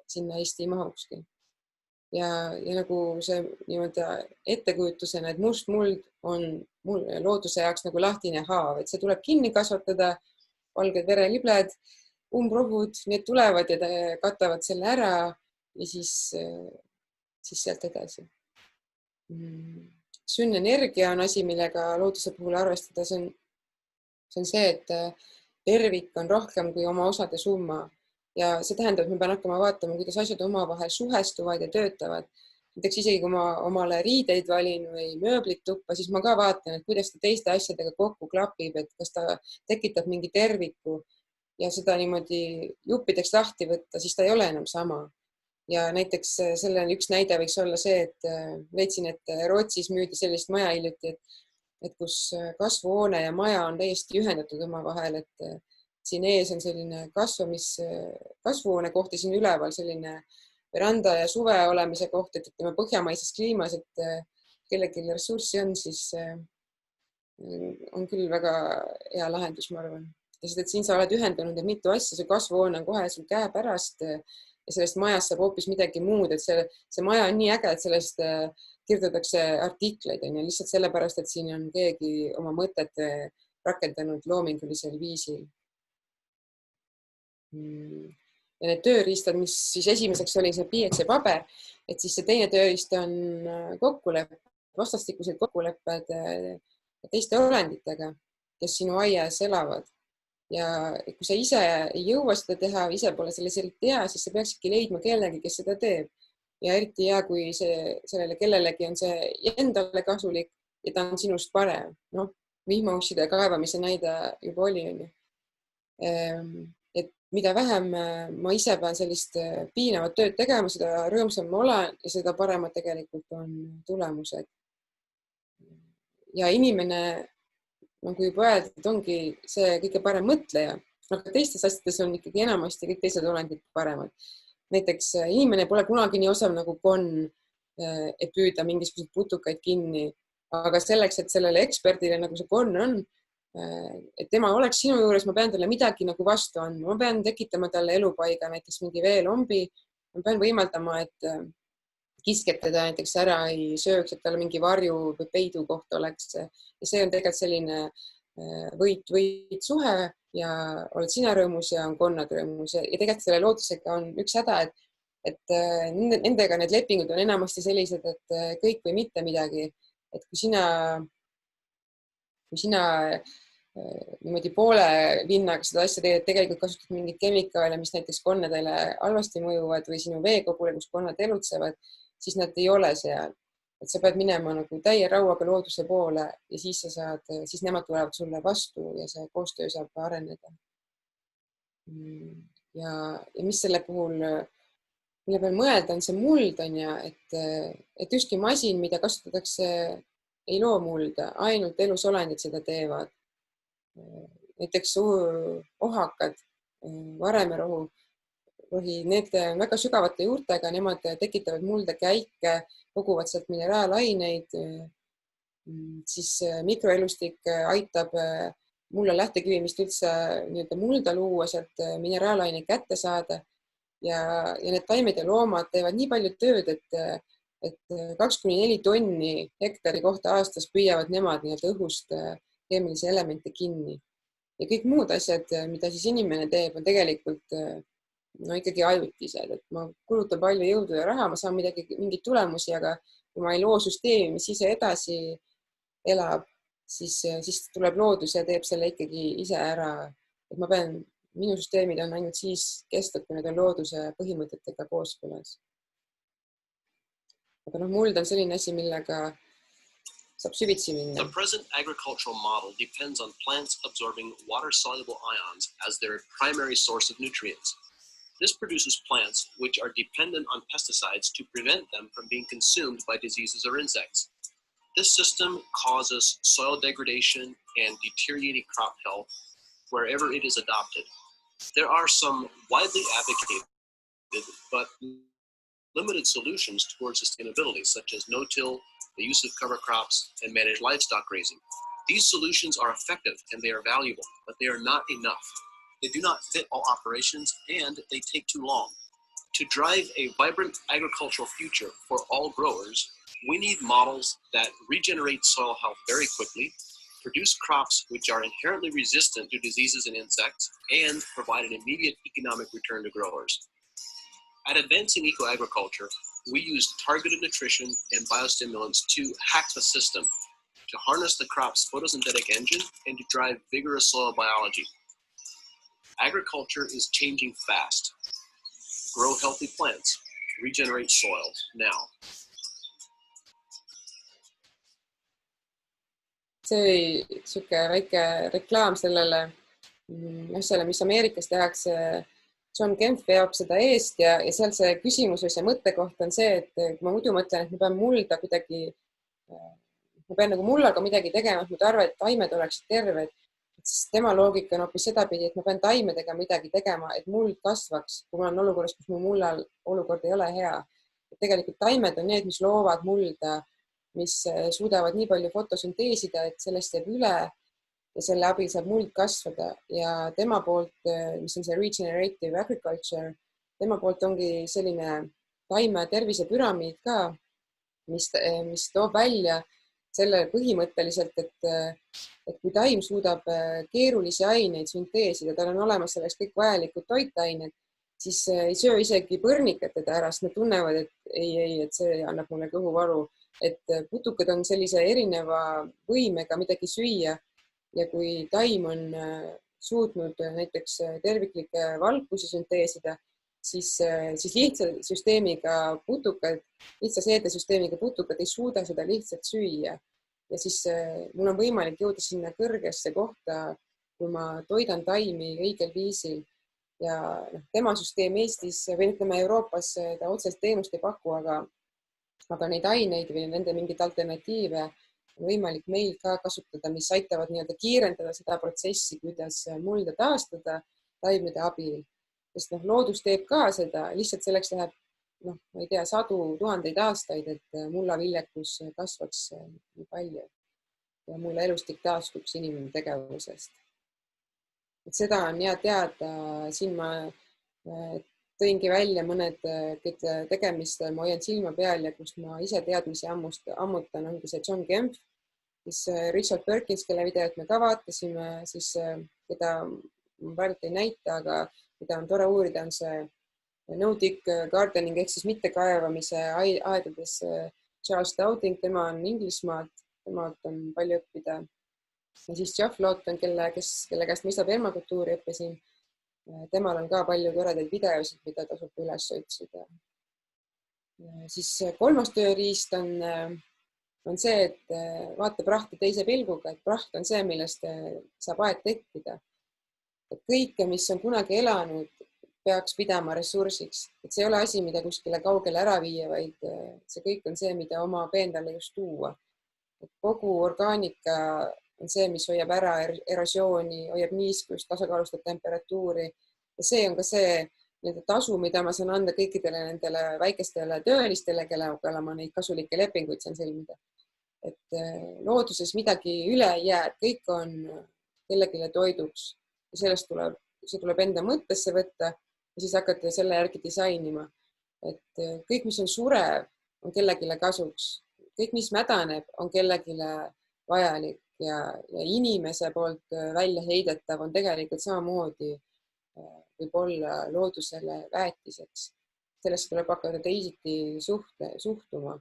S1: sinna Eesti ei mahukski. Ja nagu see niimoodi ettekujutusena, et must muld on looduse jaoks nagu lahtine haav, et see tuleb kinni kasvatada, valged verelibled, umbrohud, need tulevad ja katavad selle ära ja siis sealt edasi. Sünnenergia on asi, millega looduse puhul arvestada. See on see, et tervik on rohkem kui oma osade summa. Ja see tähendab, et ma pean hakkama vaatama, kuidas asjad omavahel suhestuvad ja töötavad. Näiteks isegi kui ma omale riideid valin või mööblit tuppa, siis ma ka vaatan, et kuidas ta teiste asjadega kokku klapib, et kas ta tekitab mingi terviku ja seda niimoodi juppideks lahti võtta, siis ta ei ole enam sama. Ja näiteks selle üks näide võiks olla see, et leidsin, et Rootsis müüdi sellist maja hiljuti, et kus kasvuhoone ja maja on täiesti ühendatud omavahel, et siin ees on selline kasvuhoone koht ja siin üleval selline veranda ja suve olemise koht, et ütleme põhjamaises kliimas, et kellelgi ressurssi on, siis on küll väga hea lahendus, ma arvan. Ja seda, et siin sa oled ühendanud ja mitu asja, see kasvuhoone on kohe sul käe pärast ja sellest majast saab hoopis midagi muud, et see maja on nii äge, et sellest kirjutatakse artikleid ja lihtsalt sellepärast, et siin on keegi oma mõtet rakendanud loomingulisel viisil. Ja need tööriistad, mis siis esimeseks oli see pliiats ja paber, et siis see teine tööriist on kokkulepped, vastastikused kokkulepped teiste olenditega, kes sinu aias elavad. Ja kui sa ise ei jõua seda teha, ise pole selles eriti hea, siis sa peaksidki leidma kellegi, kes seda teeb. Ja eriti hea, kui sellele kellelegi on see endale kasulik ja ta on sinust parem. Vihmausside kaevamise näide juba oli. Et mida vähem ma ise pean sellist piinavat tööd tegema, seda rõõmsam ma olen ja seda paremad tegelikult on tulemused. Ja inimene, nagu juba öeldud, ongi see kõige parem mõtleja, aga teistes asjades on ikkagi enamasti kõik teised olendid paremad. Näiteks inimene pole kunagi nii osav nagu konn, et püüda mingisuguseid putukaid kinni, aga selleks, et sellele eksperdile, nagu see konn on, et tema oleks sinu juures, ma pean talle midagi nagu vastu andma, ma pean tekitama talle elupaiga, näiteks mingi veelombi, ma pean võimaldama, et kisked teda näiteks ära ei sööks, et tal mingi varju või peidu koht oleks. Ja see on tegelikult selline võit suhe ja oled sina rõõmus ja on konnad rõõmus. Ja tegelikult selle loodusega on üks häda, et nendega need lepingud on enamasti sellised, et kõik või mitte midagi. Et kui sina niimoodi poole vinnaga seda asja teed, tegelikult kasutad mingid kemikaale, mis näiteks konnadele halvasti mõjuvad või sinu veekogule, kus konnad elutsevad, siis nad ei ole seal. Et sa pead minema nagu täie rauaga looduse poole ja siis nemad tulevad sulle vastu ja see koostöö saab areneda. Ja mis selle puhul, mille peal mõelda, on see muld, et ükski masin, mida kasutatakse, ei loo mulda, ainult elusolendid seda teevad. Näiteks ohakad, varemerohu, need väga sügavate juurtega, nemad tekitavad mulda käike, koguvad sealt mineraalaineid, siis mikroelustik aitab mulla lähtekivimist üldse mulda luua, sealt mineraalaineid kätte saada ja need taimed ja loomad teevad nii palju tööd, et 2–4 tonni hektari kohta aastas püüavad nemad õhust keemilisi elemente kinni. Ja kõik muud asjad, mida siis inimene teeb, on tegelikult ikkagi ajutised, et ma kulutan palju jõudu ja raha, ma saan mingeid tulemusi, aga kui ma ei loo süsteemi, mis ise edasi elab, siis tuleb loodus ja teeb selle ikkagi ise ära. Et minu süsteemid on ainult siis kestvad, kui need on looduse põhimõtetega kooskõlas. Aga muld on selline asi, millega saab süvitsi minna.
S3: The present agricultural model depends on plants absorbing water-soluble ions as their primary source of nutrients. This produces plants which are dependent on pesticides to prevent them from being consumed by diseases or insects. This system causes soil degradation and deteriorating crop health wherever it is adopted. There are some widely advocated but limited solutions towards sustainability, such as no-till, the use of cover crops, and managed livestock grazing. These solutions are effective and they are valuable, but they are not enough. They do not fit all operations and they take too long. To drive a vibrant agricultural future for all growers, we need models that regenerate soil health very quickly, produce crops which are inherently resistant to diseases and insects, and provide an immediate economic return to growers. At Advancing Eco-Agriculture, we use targeted nutrition and biostimulants to hack the system, to harness the crop's photosynthetic engine, and to drive vigorous soil biology. Agriculture is changing fast. Grow healthy plants, regenerate soil now.
S1: See oli siuke väike reklaam sellele asjale, mis Ameerikas tehakse. John Kempf veab seda eest ja seal see küsimus või see mõttekoht on see, et ma muidu mõtlen, et ma pean mulda kuidagi, ma pean nagu mullaga midagi tegema, et mu taimed oleksid terved. Siis tema loogika on hoopis sedapidi, et ma pean taimedega midagi tegema, et muld kasvaks, kui ma olen olukorras, kus mu mullal olukord ei ole hea. Et tegelikult taimed on need, mis loovad mulda, mis suudavad nii palju fotosünteesida, et sellest jääb üle ja selle abil saab muld kasvada ja tema poolt, mis on see regenerative agriculture, tema poolt ongi selline taime tervisepüramiid ka, mis toob välja selle põhimõtteliselt, et kui taim suudab keerulisi aineid sünteesida, tal on olemas selleks kõik vajalikud toitained, siis ei söö isegi põrnikat teda ära, sest nad tunnevad, et ei, et see annab mulle kõhuvalu, et putukad on sellise erineva võimega midagi süüa. Ja kui taim on suutnud näiteks terviklikke valkusi sünteesida, siis lihtsa süsteemiga putukad, lihtsa seedesüsteemiga putukad ei suuda seda lihtsalt süüa. Ja siis mul on võimalik jõuda sinna kõrgesse kohta, kui ma toidan taimi õigel viisil. Ja tema süsteem Eestis või ütleme Euroopas ta otseselt teenust ei paku, aga neid aineid või nende mingid alternatiive on võimalik meil ka kasutada, mis aitavad kiirendada seda protsessi, kuidas mulda taastada taimede abil. Sest loodus teeb ka seda, lihtsalt selleks läheb, ma ei tea, 100 000 aastaid, et mullaviljakus kasvaks nii palju ja mulla elustik taastuks inimene tegevusest. Et seda on hea teada, siin ma tõingi välja mõned tegemistel, ma hoian silma peal ja kus ma ise teadmisi ammutan, ongi see John Kempf, siis Richard Perkins, kelle videot me ka vaatasime, siis keda ma praegu ei näita, aga mida on tore uurida, on see no-dig gardening ehk siis mittekaevamise aedades Charles Dowding, tema on Inglismaalt, temalt on palju õppida. Ja siis Jeff Lawton, kelle käest ma ise permakultuuri õppisin, temal on ka palju toredaid videosid, mida tasub üles otsida. Siis kolmas tööriist on see, et vaata prahti teise pilguga, et praht on see, millest saab aed tekkida. Et kõike, mis on kunagi elanud, peaks pidama ressursiks. Et see ei ole asi, mida kuskile kaugele ära viia, vaid see kõik on see, mida oma peendale just tuua. Et kogu orgaanika on see, mis hoiab ära erosiooni, hoiab niiskust, tasakaalustab temperatuuri. Ja see on ka see tasu, mida ma saan anda kõikidele nendele väikestele töölistele, kellega ma neid kasulikke lepinguid saan sõlmida. Et looduses midagi üle ei jää, kõik on kellegile toiduks. Ja see tuleb enda mõttesse võtta ja siis hakata selle järgi disainima. Et kõik, mis on surev, on kellegile kasuks. Kõik, mis mädaneb, on kellegile vajalik. Ja inimese poolt välja heidetav on tegelikult samamoodi võib olla loodusele väetiseks. Sellesse tuleb hakata teisiti suhtuma.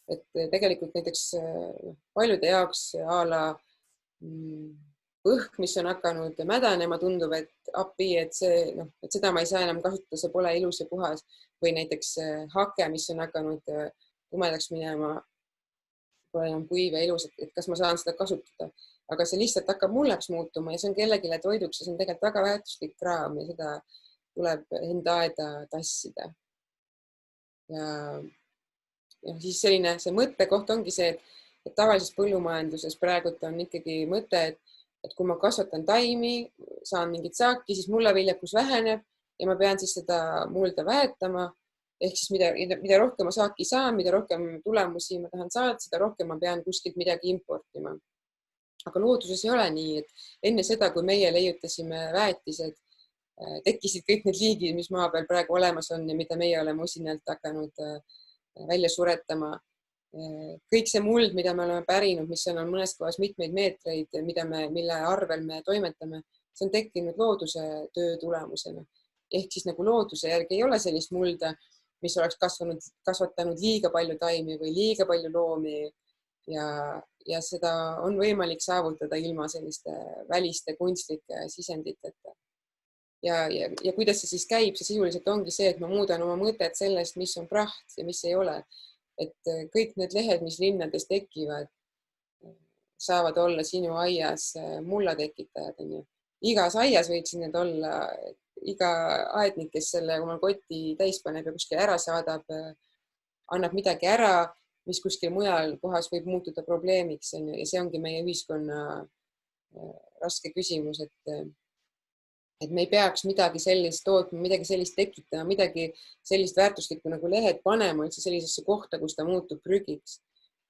S1: Et tegelikult näiteks paljude jaoks õhk, mis on hakanud mädanema, tundub, et appi, et seda ma ei saa enam kasutada, see pole ilus ja puhas. Või näiteks hake, mis on hakanud tumedaks minema, pole enam kuiv ja ilus, et kas ma saan seda kasutada. Aga see lihtsalt hakkab mulleks muutuma ja see on kellegile toiduks ja see on tegelikult väga väärtuslik kraam ja seda tuleb enda aeda tassida. Ja siis see mõttekoht ongi see, et tavalises põllumajanduses praegult on ikkagi mõte, et kui ma kasvatan taimi, saan mingit saaki, siis mullaviljakus väheneb ja ma pean siis seda mulda väetama. Ehk siis mida rohkem ma saaki saan, mida rohkem tulemusi ma tahan saada, seda rohkem ma pean kuskilt midagi importima. Aga looduses ei ole nii, et enne seda, kui meie leiutasime väetised, tekkisid kõik need liigid, mis maa peal praegu olemas on ja mida meie oleme usinalt hakanud välja suretama. Kõik see muld, mida me oleme pärinud, mis on mõnes kohas mitmeid meetreid, mille arvel me toimetame, see on tekkinud looduse töö tulemusena. Ehk siis nagu looduse järgi ei ole sellist mulda, mis oleks kasvatanud liiga palju taimi või liiga palju loomi ja seda on võimalik saavutada ilma selliste väliste kunstlike sisenditeta. Ja kuidas see siis käib, see sisuliselt ongi see, et ma muudan oma mõtet sellest, mis on praht ja mis ei ole. Et kõik need lehed, mis linnades tekivad, saavad olla sinu aias mulla tekitajad. Igas aias võiksid need olla, iga aednik, kes selle oma kotti täis paneb ja kuskil ära saadab, annab midagi ära, mis kuskil mujal kohas võib muutuda probleemiks. Ja see ongi meie ühiskonna raske küsimus, et me ei peaks midagi sellist tootma, midagi sellist tekitama, midagi sellist väärtuslikku nagu lehed panema üldse sellisesse kohta, kus ta muutub prügiks.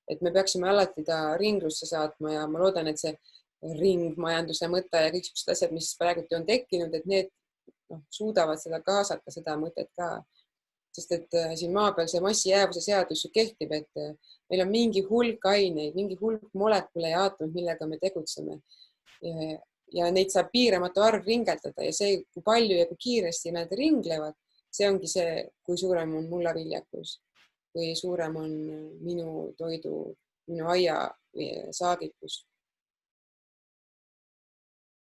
S1: Et me peaksime alati ta ringlusse saatma ja ma loodan, et see ringmajanduse mõte ja kõik sellised asjad, mis praegu on tekkinud, et need suudavad seda kaasata, seda mõtet ka. Sest et siin maa peal see massijäävuse seadus ju kehtib, et meil on mingi hulk aineid, mingi hulk molekule ja aatomid, millega me tegutseme. Ja neid saab piiramatu arv ringeldada ja see, kui palju ja kui kiiresti nad ringlevad, see ongi see, kui suurem on mullaviljakus, kui suurem on minu toidu, minu aia saagikus.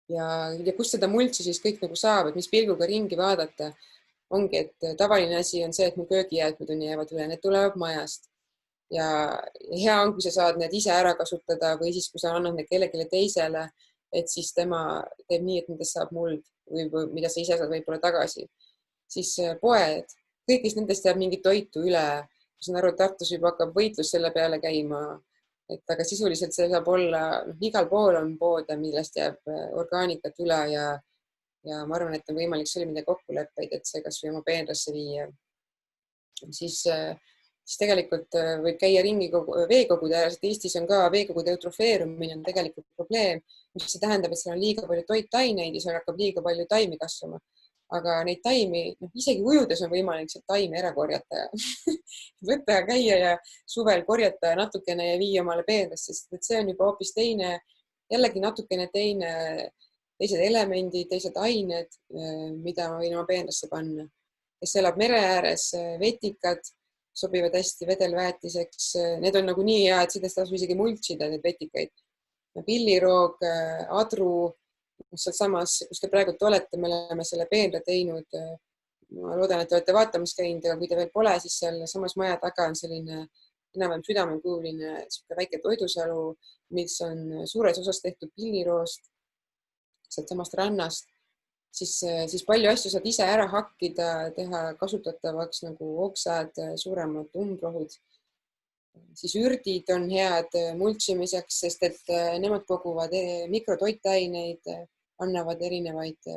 S1: Ja kust seda muldsi siis kõik nagu saab, et mis pilguga ringi vaadata, ongi, et tavaline asi on see, et mu köögijäätmed jäävad üle, need tulevad majast. Ja hea on, kui sa saad need ise ära kasutada või siis, kui sa annad need kellelegi teisele, et siis tema teeb nii, et nendest saab muld või mida sa ise saad võib-olla tagasi. Siis poed, kõigist nendest jääb mingit toitu üle. Ma saan aru, et Tartus juba hakkab võitlus selle peale käima. Aga sisuliselt see saab olla, igal pool on poode, millest jääb orgaanikat üle ja ma arvan, et on võimalik sõlmida kokkuleppeid, et see kas või oma peenrasse viia. Siis tegelikult võib käia ringi veekogude ääres, et Eestis on ka veekogude eutrofeerumine on tegelikult probleem, mis see tähendab, et seal on liiga palju toitaineid ja seal hakkab liiga palju taimi kasvama. Aga neid taimi, isegi ujudes on võimalik sealt taimi ära korjata ja võtta ja käia ja suvel korjata natukene ja viia omale peenrasse, sest et see on juba hoopis teine, jällegi natukene teised elemendid, teised ained, mida ma võin oma peenrasse panna. Kes elab mere ääres, vetikad sobivad hästi vedelväetiseks. Need on nagu nii hea, et sellest tasu isegi multsida, need vetikaid. Pilliroog, adru, seal samas, kus te praegu olete, me oleme selle peenra teinud. Ma loodan, et te olete vaatamas käinud, aga kui te veel pole, siis seal samas maja taga on selline enam-vähem südamekuuline väike toidusalu, mis on suures osas tehtud pilliroost, sealt samast rannast. Siis palju asju saad ise ära hakkida, teha kasutatavaks nagu oksad, suuremad umbrohud. Siis ürdid on head multsimiseks, sest et nemad koguvad mikrotoitaineid, annavad erinevaid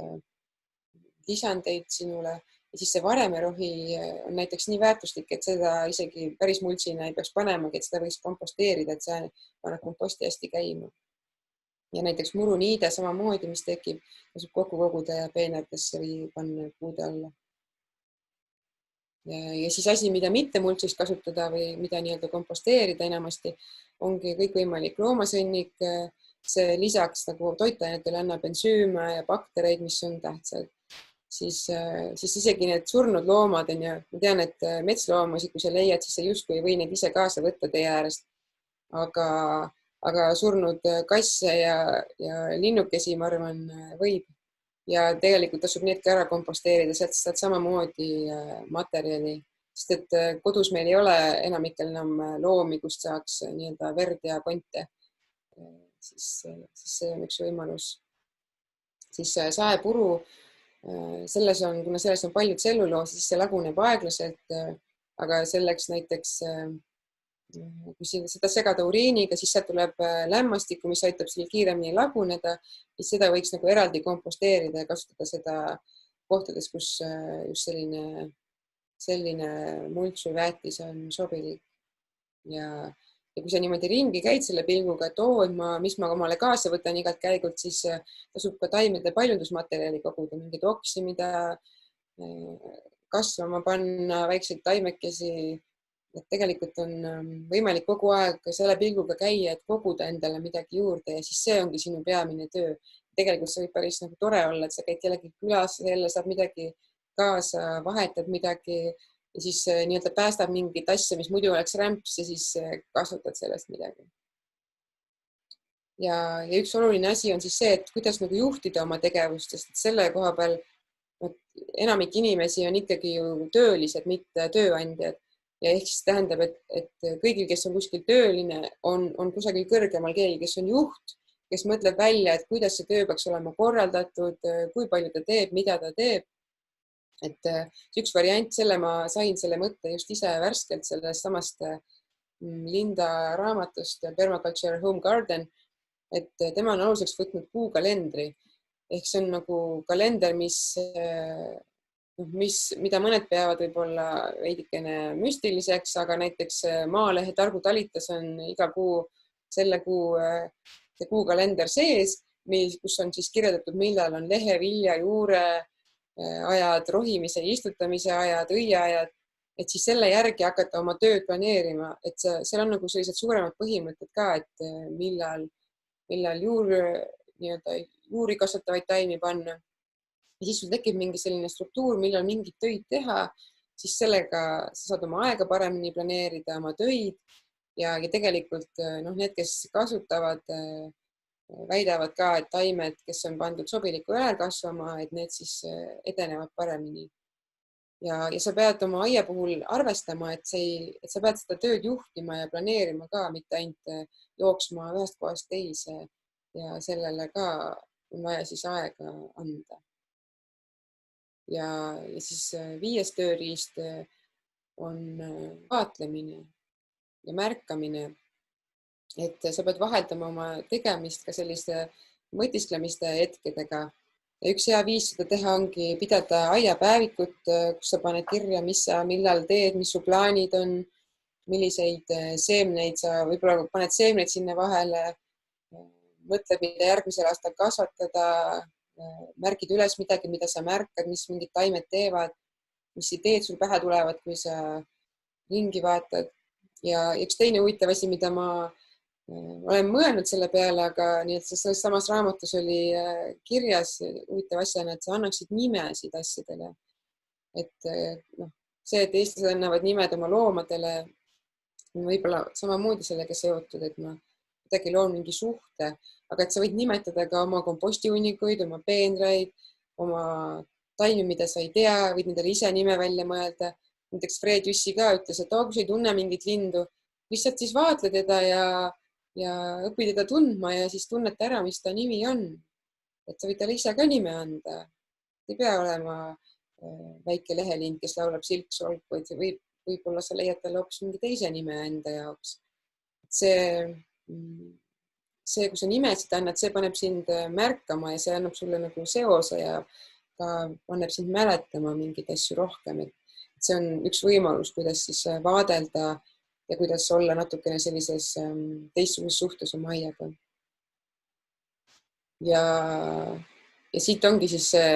S1: lisandeid sinule. Ja siis see varemerohi on näiteks nii väärtuslik, et seda isegi päris multsina ei peaks panemagi, et seda võiks komposteerida, et see paneb komposti hästi käima. Ja näiteks muruniide samamoodi, mis tekib, saab kokku koguda peenardesse või panna puude alla. Ja siis asi, mida mitte multsiks kasutada või mida nii-öelda komposteerida enamasti, ongi kõikvõimalik loomasõnnik. See lisaks nagu toitainetele annab ensüüme ja baktereid, mis on tähtsad. Siis isegi need surnud loomad on ja ma tean, et metsloomasid, kui sa leiad, siis sa justkui ei või neid ise kaasa võtta tee äärest. Aga aga surnud kasse ja linnukesi, ma arvan, võib. Ja tegelikult tasub need ka ära komposteerida, sealt saad samamoodi materjali, sest et kodus meil ei ole enamikel enam loomi, kust saaks nii-öelda verd ja konte. Siis see on üks võimalus. Siis saepuru, kuna selles on palju tselluloosi, siis see laguneb aeglaselt, aga selleks näiteks, kui seda segada uriiniga, siis sealt tuleb lämmastikku, mis aitab sellel kiiremini laguneda, siis seda võiks nagu eraldi komposteerida ja kasutada seda kohtades, kus just selline multsu väetis on sobilik. Ja kui sa niimoodi ringi käid selle pilguga, et mis ma omale kaasa võtan igalt käigult, siis tasub ka taimede paljundusmaterjali koguda, mingeid oksi, mida kasvama panna, väikseid taimekesi. Et tegelikult on võimalik kogu aeg selle pilguga käia, et koguda endale midagi juurde ja siis see ongi sinu peamine töö. Tegelikult see võib päris nagu tore olla, et sa käid kellegi külas, jälle saab midagi kaasa, vahetad midagi ja siis nii-öelda päästab mingit asja, mis muidu oleks rämps ja siis kasutad sellest midagi. Ja üks oluline asi on siis see, et kuidas nagu juhtida oma tegevust, sest selle koha peal enamik inimesi on ikkagi ju töölised, mitte tööandjad. Ja ehk siis tähendab, et kõigil, kes on kuskil tööline, on kusagil kõrgemal keegi, kes on juht, kes mõtleb välja, et kuidas see töö peaks olema korraldatud, kui palju ta teeb, mida ta teeb. Et üks variant, ma sain selle mõtte just ise värskelt sellest samast Linda raamatust Permaculture Home Garden, et tema on aluseks võtnud kuukalendri. Ehk see on nagu kalender, mida mõned peavad võib-olla veidikene müstiliseks, aga näiteks Maalehe Targu talitas on iga kuu selle kuukalender sees, kus on siis kirjeldatud, millal on lehe, vilja, juure ajad, rohimise, istutamise ajad, õieajad, et siis selle järgi hakata oma tööd planeerima, et seal on nagu sellised suuremad põhimõtted ka, et millal juuri kasvatavaid taimi panna. Ja siis sul tekib mingi selline struktuur, millal mingid töid teha, siis sellega sa saad oma aega paremini planeerida, oma töid ja tegelikult need, kes kasutavad, väidavad ka, et taimed, kes on pandud sobiliku ajal kasvama, et need siis edenevad paremini. Ja sa pead oma aia puhul arvestama, et sa pead seda tööd juhtima ja planeerima ka, mitte ainult jooksma ühest kohast teise ja sellele ka on vaja siis aega anda. Ja siis 5. tööriist on vaatlemine ja märkamine, et sa pead vaheldama oma tegemist ka selliste mõtisklemiste hetkedega. Ja üks hea viis seda teha ongi pidada aiapäevikut, kus sa paned kirja, mis sa millal teed, mis su plaanid on, milliseid seemneid sa võib-olla paned seemneid sinna vahele, mõtled, mida järgmisel aastal kasvatada, märgid üles midagi, mida sa märkad, mis mingid taimed teevad, mis ideed sul pähe tulevad, kui sa ringi vaatad. Ja üks teine huvitav asi, mida ma olen mõelnud selle peale, aga nii et selles samas raamatus oli kirjas huvitav asjana, et sa annaksid nimesid asjadele. Et see, et eestlased annavad nimed oma loomadele, on võib-olla samamoodi sellega seotud, et ma kuidagi loon mingi suhte, aga et sa võid nimetada ka oma kompostihunnikuid, oma peenraid, oma taimi, mida sa ei tea, võid nendele ise nime välja mõelda. Näiteks Fred Jüssi ka ütles, et kui sa ei tunne mingit lindu, lihtsalt siis vaatle teda ja õpi teda tundma ja siis tunnete ära, mis ta nimi on. Et sa võid talle ise ka nime anda. Ei pea olema väike lehelind, kes laulab silksolk, vaid võib-olla sa leiad talle hoopis mingi teise nime enda jaoks. See, kui sa nimesid annad, see paneb sind märkama ja see annab sulle nagu seose ja ka paneb sind mäletama mingeid asju rohkem. Et see on üks võimalus, kuidas siis vaadelda ja kuidas olla natukene sellises teistsuguses suhtes oma aiaga. Ja siit ongi siis see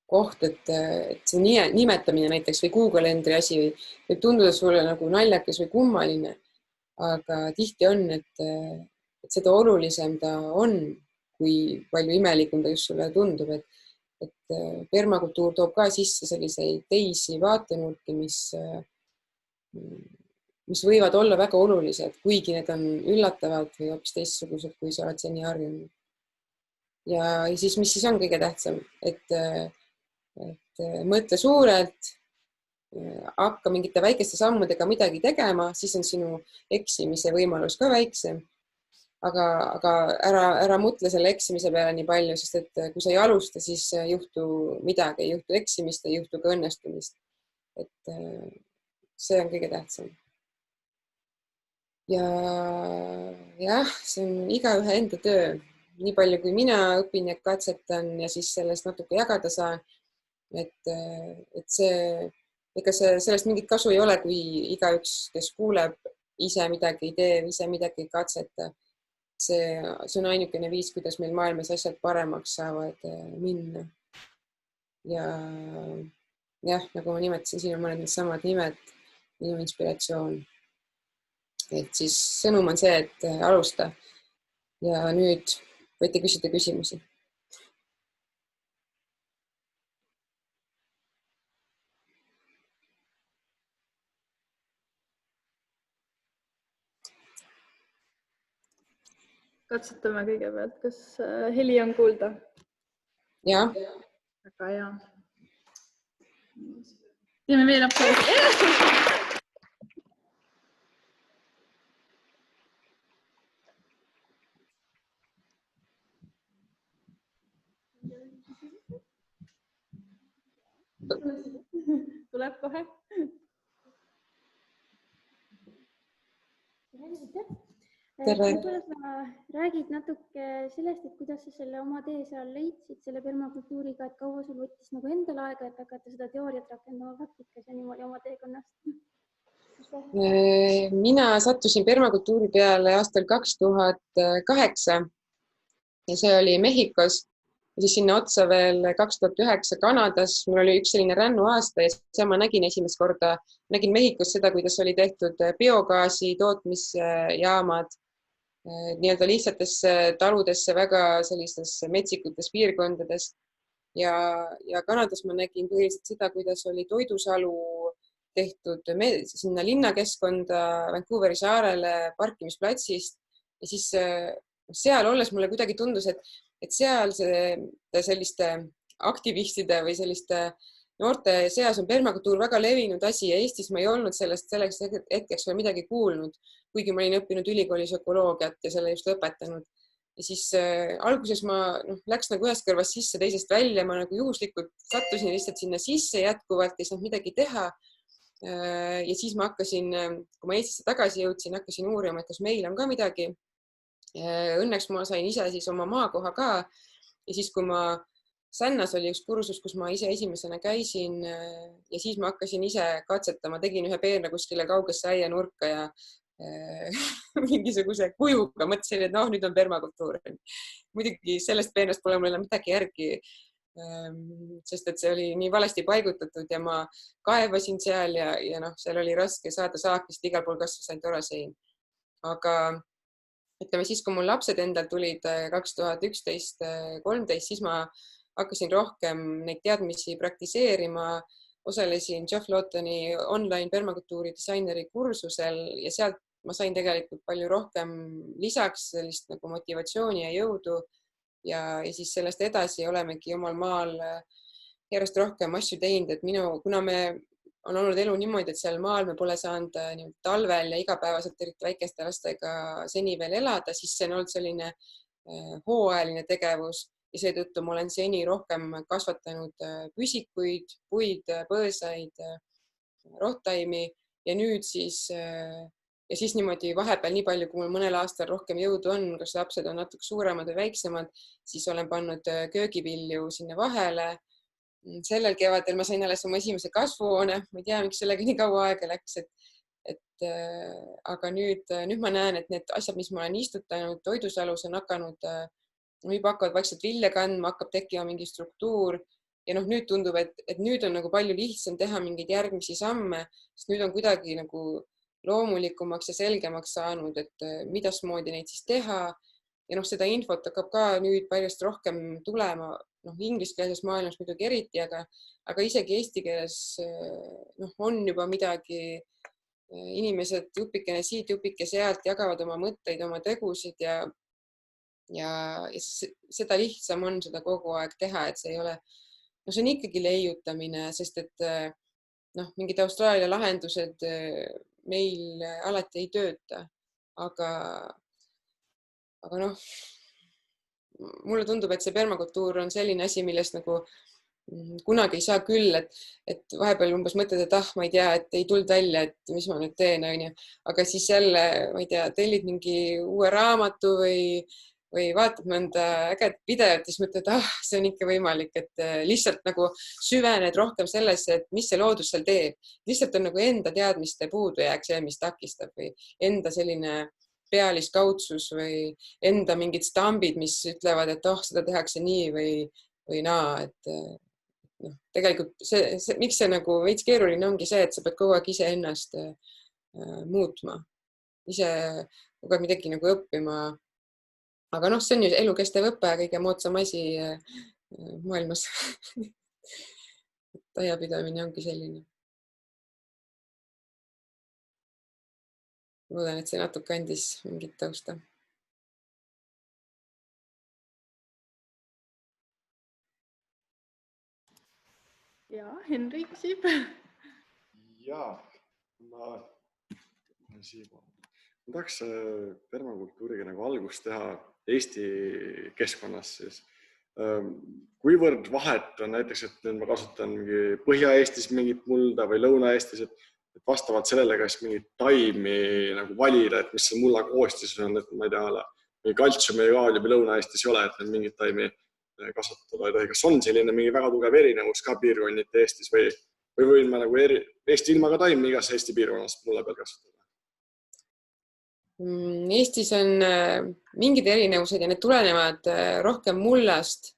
S1: koht, et see nimetamine näiteks või kuukalendri asi võib tunduda sulle nagu naljakas või kummaline. Aga tihti on, et seda olulisem ta on, kui palju imelikum ta just sulle tundub, et permakultuur toob ka sisse selliseid teisi vaatenurki, mis mis võivad olla väga olulised, kuigi need on üllatavad või hoopis teistsugused, kui sa oled seni harjunud. Ja siis, mis siis on kõige tähtsam, et mõtle suurelt, hakka mingite väikeste sammudega midagi tegema, siis on sinu eksimise võimalus ka väiksem. Aga ära mõtle selle eksimise peale nii palju, sest et kui sa ei alusta, siis ei juhtu midagi, ei juhtu eksimist, ei juhtu ka õnnestumist. Et see on kõige tähtsam. Ja jah, see on igaühe enda töö. Nii palju, kui mina õpin ja katsetan ja siis sellest natuke jagada saan, et sellest mingit kasu ei ole, kui igaüks, kes kuuleb, ise midagi ei tee, ise midagi ei katseta. See on ainukene viis, kuidas meil maailmas asjad paremaks saavad minna. Ja jah, nagu ma nimetasin, siin on mõned need samad nimed, minu inspiratsioon. Et siis sõnum on see, et alusta ja nüüd võite küsida küsimusi.
S4: Katsetame kõigepealt, kas heli on kuulda?
S1: Ja.
S4: Väga hea. Teeme veel appi. Tuleb kohe.
S1: Tere.
S5: Võib-olla sa räägid natuke sellest, et kuidas sa selle oma tee seal leidsid selle permakultuuriga, et kaua sul võttis nagu endal aega, et hakata seda teooriat rakendama praktikas ja niimoodi oma teekonnast?
S1: Mina sattusin permakultuuri peale aastal 2008 ja see oli Mehhikos ja siis sinna otsa veel 2009 Kanadas. Mul oli üks selline rännuaasta ja seal ma nägin esimest korda, nägin Mehhikos seda, kuidas oli tehtud biogaasi tootmisjaamad nii-öelda lihtsatesse taludesse, väga sellistesse metsikutes piirkondades. Ja Kanadas ma nägin põhiliselt seda, kuidas oli toidusalu tehtud sinna linnakeskkonda Vancouveri saarele parkimisplatsist ja siis seal olles mulle kuidagi tundus, et seal selliste aktivistide või selliste noorte seas on permakultuur väga levinud asi ja Eestis ma ei olnud selleks hetkeks veel midagi kuulnud, kuigi ma olin õppinud ülikoolis ökoloogiat ja selle just õpetanud. Ja siis alguses ma läks nagu ühest kõrvast sisse, teisest välja, ma nagu juhuslikult sattusin lihtsalt sinna sisse jätkuvalt, ei saanud midagi teha. Ja siis ma hakkasin, kui ma Eestisse tagasi jõudsin, hakkasin uurima, et kas meil on ka midagi. Õnneks ma sain ise siis oma maakoha ka ja siis, kui ma Sännas oli üks kursus, kus ma ise esimesena käisin ja siis ma hakkasin ise katsetama, tegin ühe peenra kuskile kaugesse aianurka ja mingisuguse kujuga mõtlesin, et nüüd on permakultuur. Muidugi sellest peenrast pole mul enam midagi järgi, sest et see oli nii valesti paigutatud ja ma kaevasin seal ja seal oli raske saada saakist, igal pool kasvas ainult orasein. Aga ütleme siis, kui mul lapsed endal tulid 2011-13, siis ma hakkasin rohkem neid teadmisi praktiseerima, osalesin Geoff Lawtoni online permakultuuri disaineri kursusel ja sealt ma sain tegelikult palju rohkem lisaks sellist nagu motivatsiooni ja jõudu ja siis sellest edasi olemegi omal maal järjest rohkem asju teinud, et kuna me on olnud elu niimoodi, et seal maal me pole saanud talvel ja igapäevaselt eriti väikeste lastega seni veel elada, siis see on olnud selline hooajaline tegevus ja seetõttu ma olen seni rohkem kasvatanud püsikuid, puid, põõsaid, rohtaimi ja nüüd siis niimoodi vahepeal nii palju, kui mul mõnel aastal rohkem jõudu on, kas lapsed on natuke suuremad või väiksemad, siis olen pannud köögivilju sinna vahele. Sellel kevadel ma sain alles oma esimese kasvuhoone, ma ei tea, miks sellega nii kaua aega läks, aga nüüd ma näen, et need asjad, mis ma olen istutanud toidusalus, on hakanud juba hakkavad vaikselt vilja kandma, hakkab tekkima mingi struktuur ja nüüd tundub, et nüüd on nagu palju lihtsam teha mingeid järgmisi samme, sest nüüd on kuidagi nagu loomulikumaks ja selgemaks saanud, et midasmoodi neid siis teha ja seda infot hakkab ka nüüd paljust rohkem tulema, ingliskeelses maailmas muidugi eriti, aga isegi eesti keeles on juba midagi inimesed jupikene siit, jupike sealt jagavad oma mõtteid, oma tegusid ja seda lihtsam on seda kogu aeg teha, et see ei ole, see on ikkagi leiutamine, sest et mingid Austraalia lahendused meil alati ei tööta, aga mulle tundub, et see permakultuur on selline asi, millest nagu kunagi ei saa küll, et vahepeal umbes mõtled, et ma ei tea, et ei tulnud välja, et mis ma nüüd teen, aga siis jälle, ma ei tea, tellid mingi uue raamatu või vaatad mõnda ägedat videot, siis mõtled, see on ikka võimalik, et lihtsalt nagu süvened rohkem sellesse, et mis see loodus seal teeb. Lihtsalt on nagu enda teadmiste puudujääk see, mis takistab või enda selline pealiskaudsus või enda mingid stambid, mis ütlevad, et seda tehakse nii või naa, et tegelikult miks see nagu veits keeruline ongi see, et sa pead kogu aeg ise ennast muutma, ise kogu aeg midagi nagu õppima. Aga see on ju elukestev õpe, kõige moodsam asi maailmas. Aiapidamine ongi selline. Loodan, et see natuke andis mingit tausta.
S4: Ja, Henri küsib.
S6: Jaa, ma tahaks permakultuuriga nagu algust teha Eesti keskkonnas siis. Kuivõrd vahet on näiteks, et nüüd ma kasutan Põhja-Eestis mingit mulda või Lõuna-Eestis, et vastavalt sellele, kas mingit taimi nagu valida, et mis see mulla koostis on, et ma ei tea, kaltsiumi ja kaaliumi Lõuna-Eestis ei ole, et need mingit taimi kasvatada ei tohi. Kas on selline mingi väga tugev erinevus ka piirkonniti Eestis või võin ma nagu Eesti ilma ka taimi igas Eesti piirkonnas mulla peal kasvatada?
S1: Eestis on mingid erinevused ja need tulenevad rohkem mullast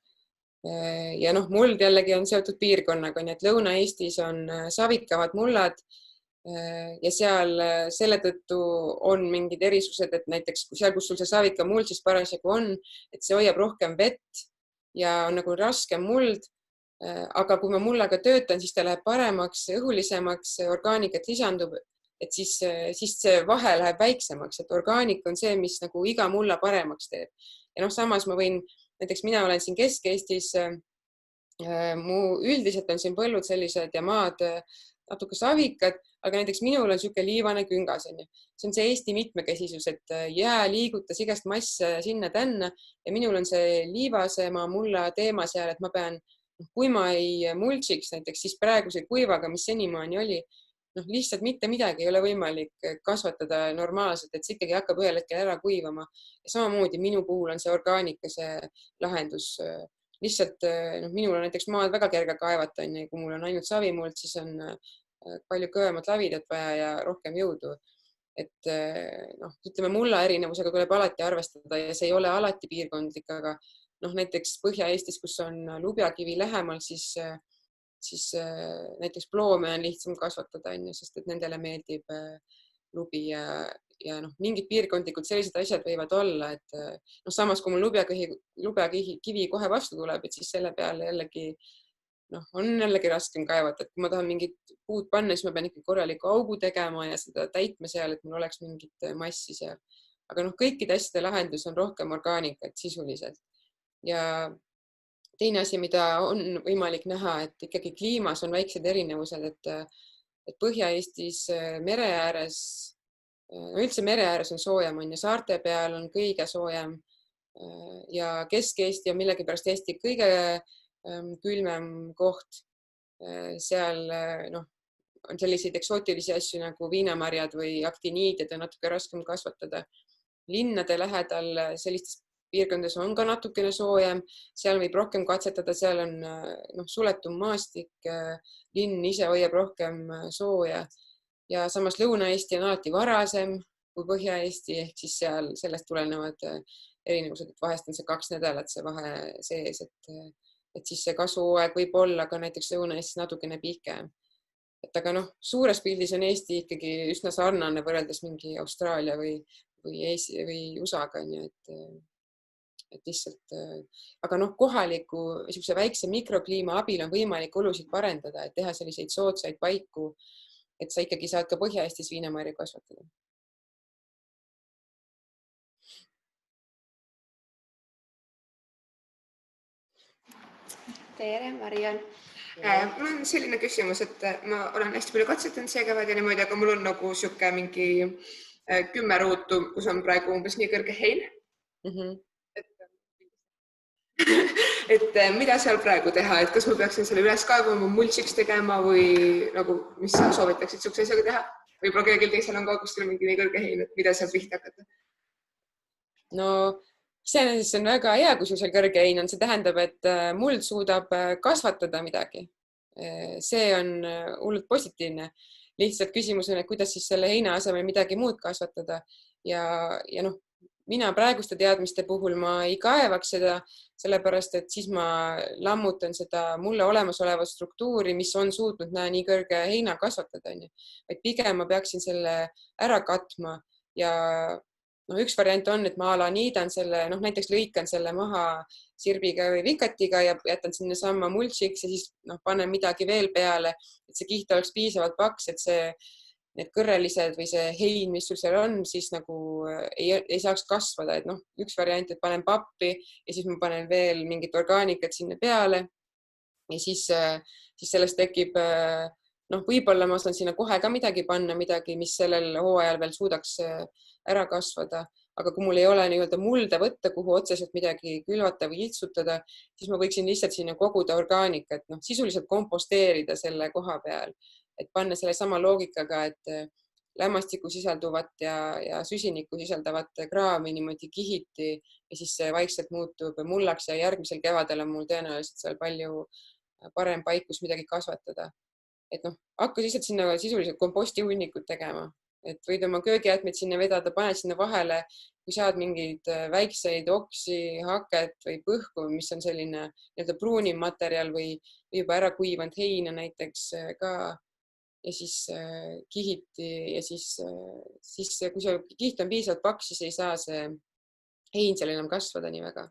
S1: ja muld jällegi on seotud piirkonnaga, nii et Lõuna-Eestis on savikavad mullad ja seal selle tõttu on mingid erisused, et näiteks seal, kus sul see savika muld siis parasjagu on, et see hoiab rohkem vett ja on nagu raskem muld, aga kui ma mullaga töötan, siis ta läheb paremaks, õhulisemaks, orgaanikat lisandub, et siis see vahe läheb väiksemaks, et orgaanik on see, mis nagu iga mulla paremaks teeb. Ja samas ma võin, näiteks mina olen siin Kesk-Eestis, mu üldiselt on siin põllud sellised ja maad natuke savikad, aga näiteks minul on siuke liivane küngas. See on see Eesti mitmekesisus, et jää liigutas igast masse sinna-tänna ja minul on see liivasema mulla teema seal, et ma pean, kui ma ei mulčiks näiteks, siis praeguse kuivaga, mis senimaani oli, lihtsalt mitte midagi ei ole võimalik kasvatada normaalselt, et see ikkagi hakkab ühel hetkel ära kuivama. Ja samamoodi minu puhul on see orgaanika, see lahendus. Lihtsalt minul on näiteks maad väga kerge kaevata, kui mul on ainult savimuld, siis on palju kõvemat lavidat vaja ja rohkem jõudu. Et ütleme, mulla erinevusega tuleb alati arvestada ja see ei ole alati piirkondlik, aga näiteks Põhja-Eestis, kus on lubjakivi lähemal, siis näiteks ploome on lihtsam kasvatada, sest et nendele meeldib lubi ja mingid piirkondlikud sellised asjad võivad olla, et samas kui mul lubjakivi kohe vastu tuleb, et siis selle peale jällegi on jällegi raskem kaevata, et kui ma tahan mingit puud panna, siis ma pean ikka korraliku augu tegema ja seda täitma seal, et mul oleks mingit massi seal. Aga kõikide asjade lahendus on rohkem orgaanikat sisuliselt. Ja teine asi, mida on võimalik näha, et ikkagi kliimas on väiksed erinevused, et Põhja-Eestis mere ääres, üldse mere ääres on soojem ja saarte peal on kõige soojem ja Kesk-Eesti on millegipärast Eesti kõige külmem koht. Seal on selliseid eksootilisi asju nagu viinamarjad või aktiniidid on natuke raskem kasvatada. Linnade lähedal sellistes piirkondades on ka natukene soojem, seal võib rohkem katsetada, seal on suletum maastik, linn ise hoiab rohkem sooja ja samas Lõuna-Eesti on alati varasem kui Põhja-Eesti, ehk siis seal sellest tulenevad erinevused, et vahest on see 2 nädalat see vahe sees, et siis see kasvuaeg võib olla ka näiteks Lõuna-Eestis natukene pikem. Aga suures pildis on Eesti ikkagi üsna sarnane võrreldes mingi Austraalia või USA-ga, et lihtsalt, aga kohaliku väikse mikrokliima abil on võimalik olusid parendada, et teha selliseid soodsaid paiku, et sa ikkagi saad ka Põhja-Eestis viinamarju kasvatada.
S7: Tere, Mariann. Mul on selline küsimus, et ma olen hästi palju katsetanud see kevad ja niimoodi, aga mul on nagu siuke mingi 10 ruutu, kus on praegu umbes nii kõrge hein. Et mida seal praegu teha, et kas ma peaksin selle üles kaevama, mulčiks tegema või nagu, mis sa soovitaksid siukse asjaga teha? Võib-olla kellelgi teisel on ka kuskil mingi nii kõrge hein, et mida seal pihta hakata?
S1: No iseenesest on väga hea, kui sul seal kõrge hein on, see tähendab, et muld suudab kasvatada midagi. See on hullult positiivne. Lihtsalt küsimus on, et kuidas siis selle heina asemel midagi muud kasvatada. Ja noh, mina praeguste teadmiste puhul ma ei kaevaks seda, sellepärast, et siis ma lammutan seda mulle olemasolevat struktuuri, mis on suutnud nii kõrge heina kasvatada. Vaid pigem ma peaksin selle ära katma ja üks variant on, et ma niidan selle, näiteks lõikan selle maha sirbiga või vikatiga ja jätan sinna samma mulčiks ja siis panen midagi veel peale, et see kiht oleks piisavalt paks, et need kõrrelised või see hein, mis sul seal on, siis nagu ei saaks kasvada. Et üks variant, et panen pappi ja siis ma panen veel mingit orgaanikat sinna peale ja siis sellest tekib, võib-olla ma saan sinna kohe ka midagi panna, midagi, mis sellel hooajal veel suudaks ära kasvada, aga kui mul ei ole nii-öelda mulda võtta, kuhu otseselt midagi külvata või iltsutada, siis ma võiksin lihtsalt sinna koguda orgaanikat, sisuliselt komposteerida selle koha peal, et panna selle sama loogikaga, et lämmastikku sisalduvat ja süsinikku sisaldavat kraami niimoodi kihiti ja siis see vaikselt muutub mullaks ja järgmisel kevadel on mul tõenäoliselt seal palju parem paik, kus midagi kasvatada. Et hakka lihtsalt sinna sisuliselt kompostihunnikut tegema. Et võid oma köögijäätmeid sinna vedada, paned sinna vahele, kui saad mingeid väikseid oksi, haket või põhku, mis on selline pruunim materjal või juba ära kuivanud heina näiteks ka ja siis kihiti ja siis kui see kiht on piisavalt paks, siis ei saa see hein seal enam kasvada nii väga.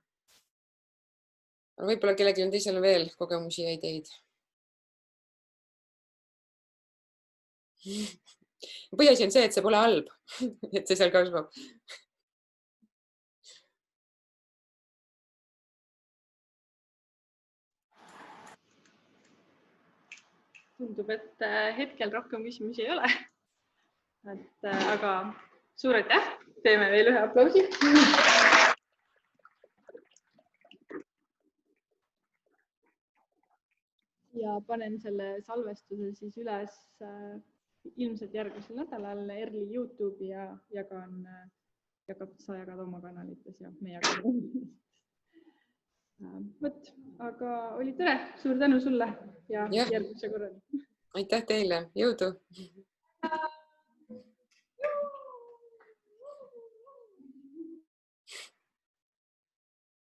S1: Võib-olla kellelgi on teisel veel kogemusi ja ideid. Põhiasi on see, et see pole halb, et see seal kasvab.
S4: Tundub, et hetkel rohkem küsimusi ei ole. Aga suur aitäh, teeme veel ühe aplausi. Ja panen selle salvestuse siis üles ilmselt järgmisel nädalal ERLi YouTube'i ja sa jagad oma kanalites ja me jagame. Võt, aga oli tore, suur tänu sulle ja järgmise korral.
S1: Aitäh teile, jõudu!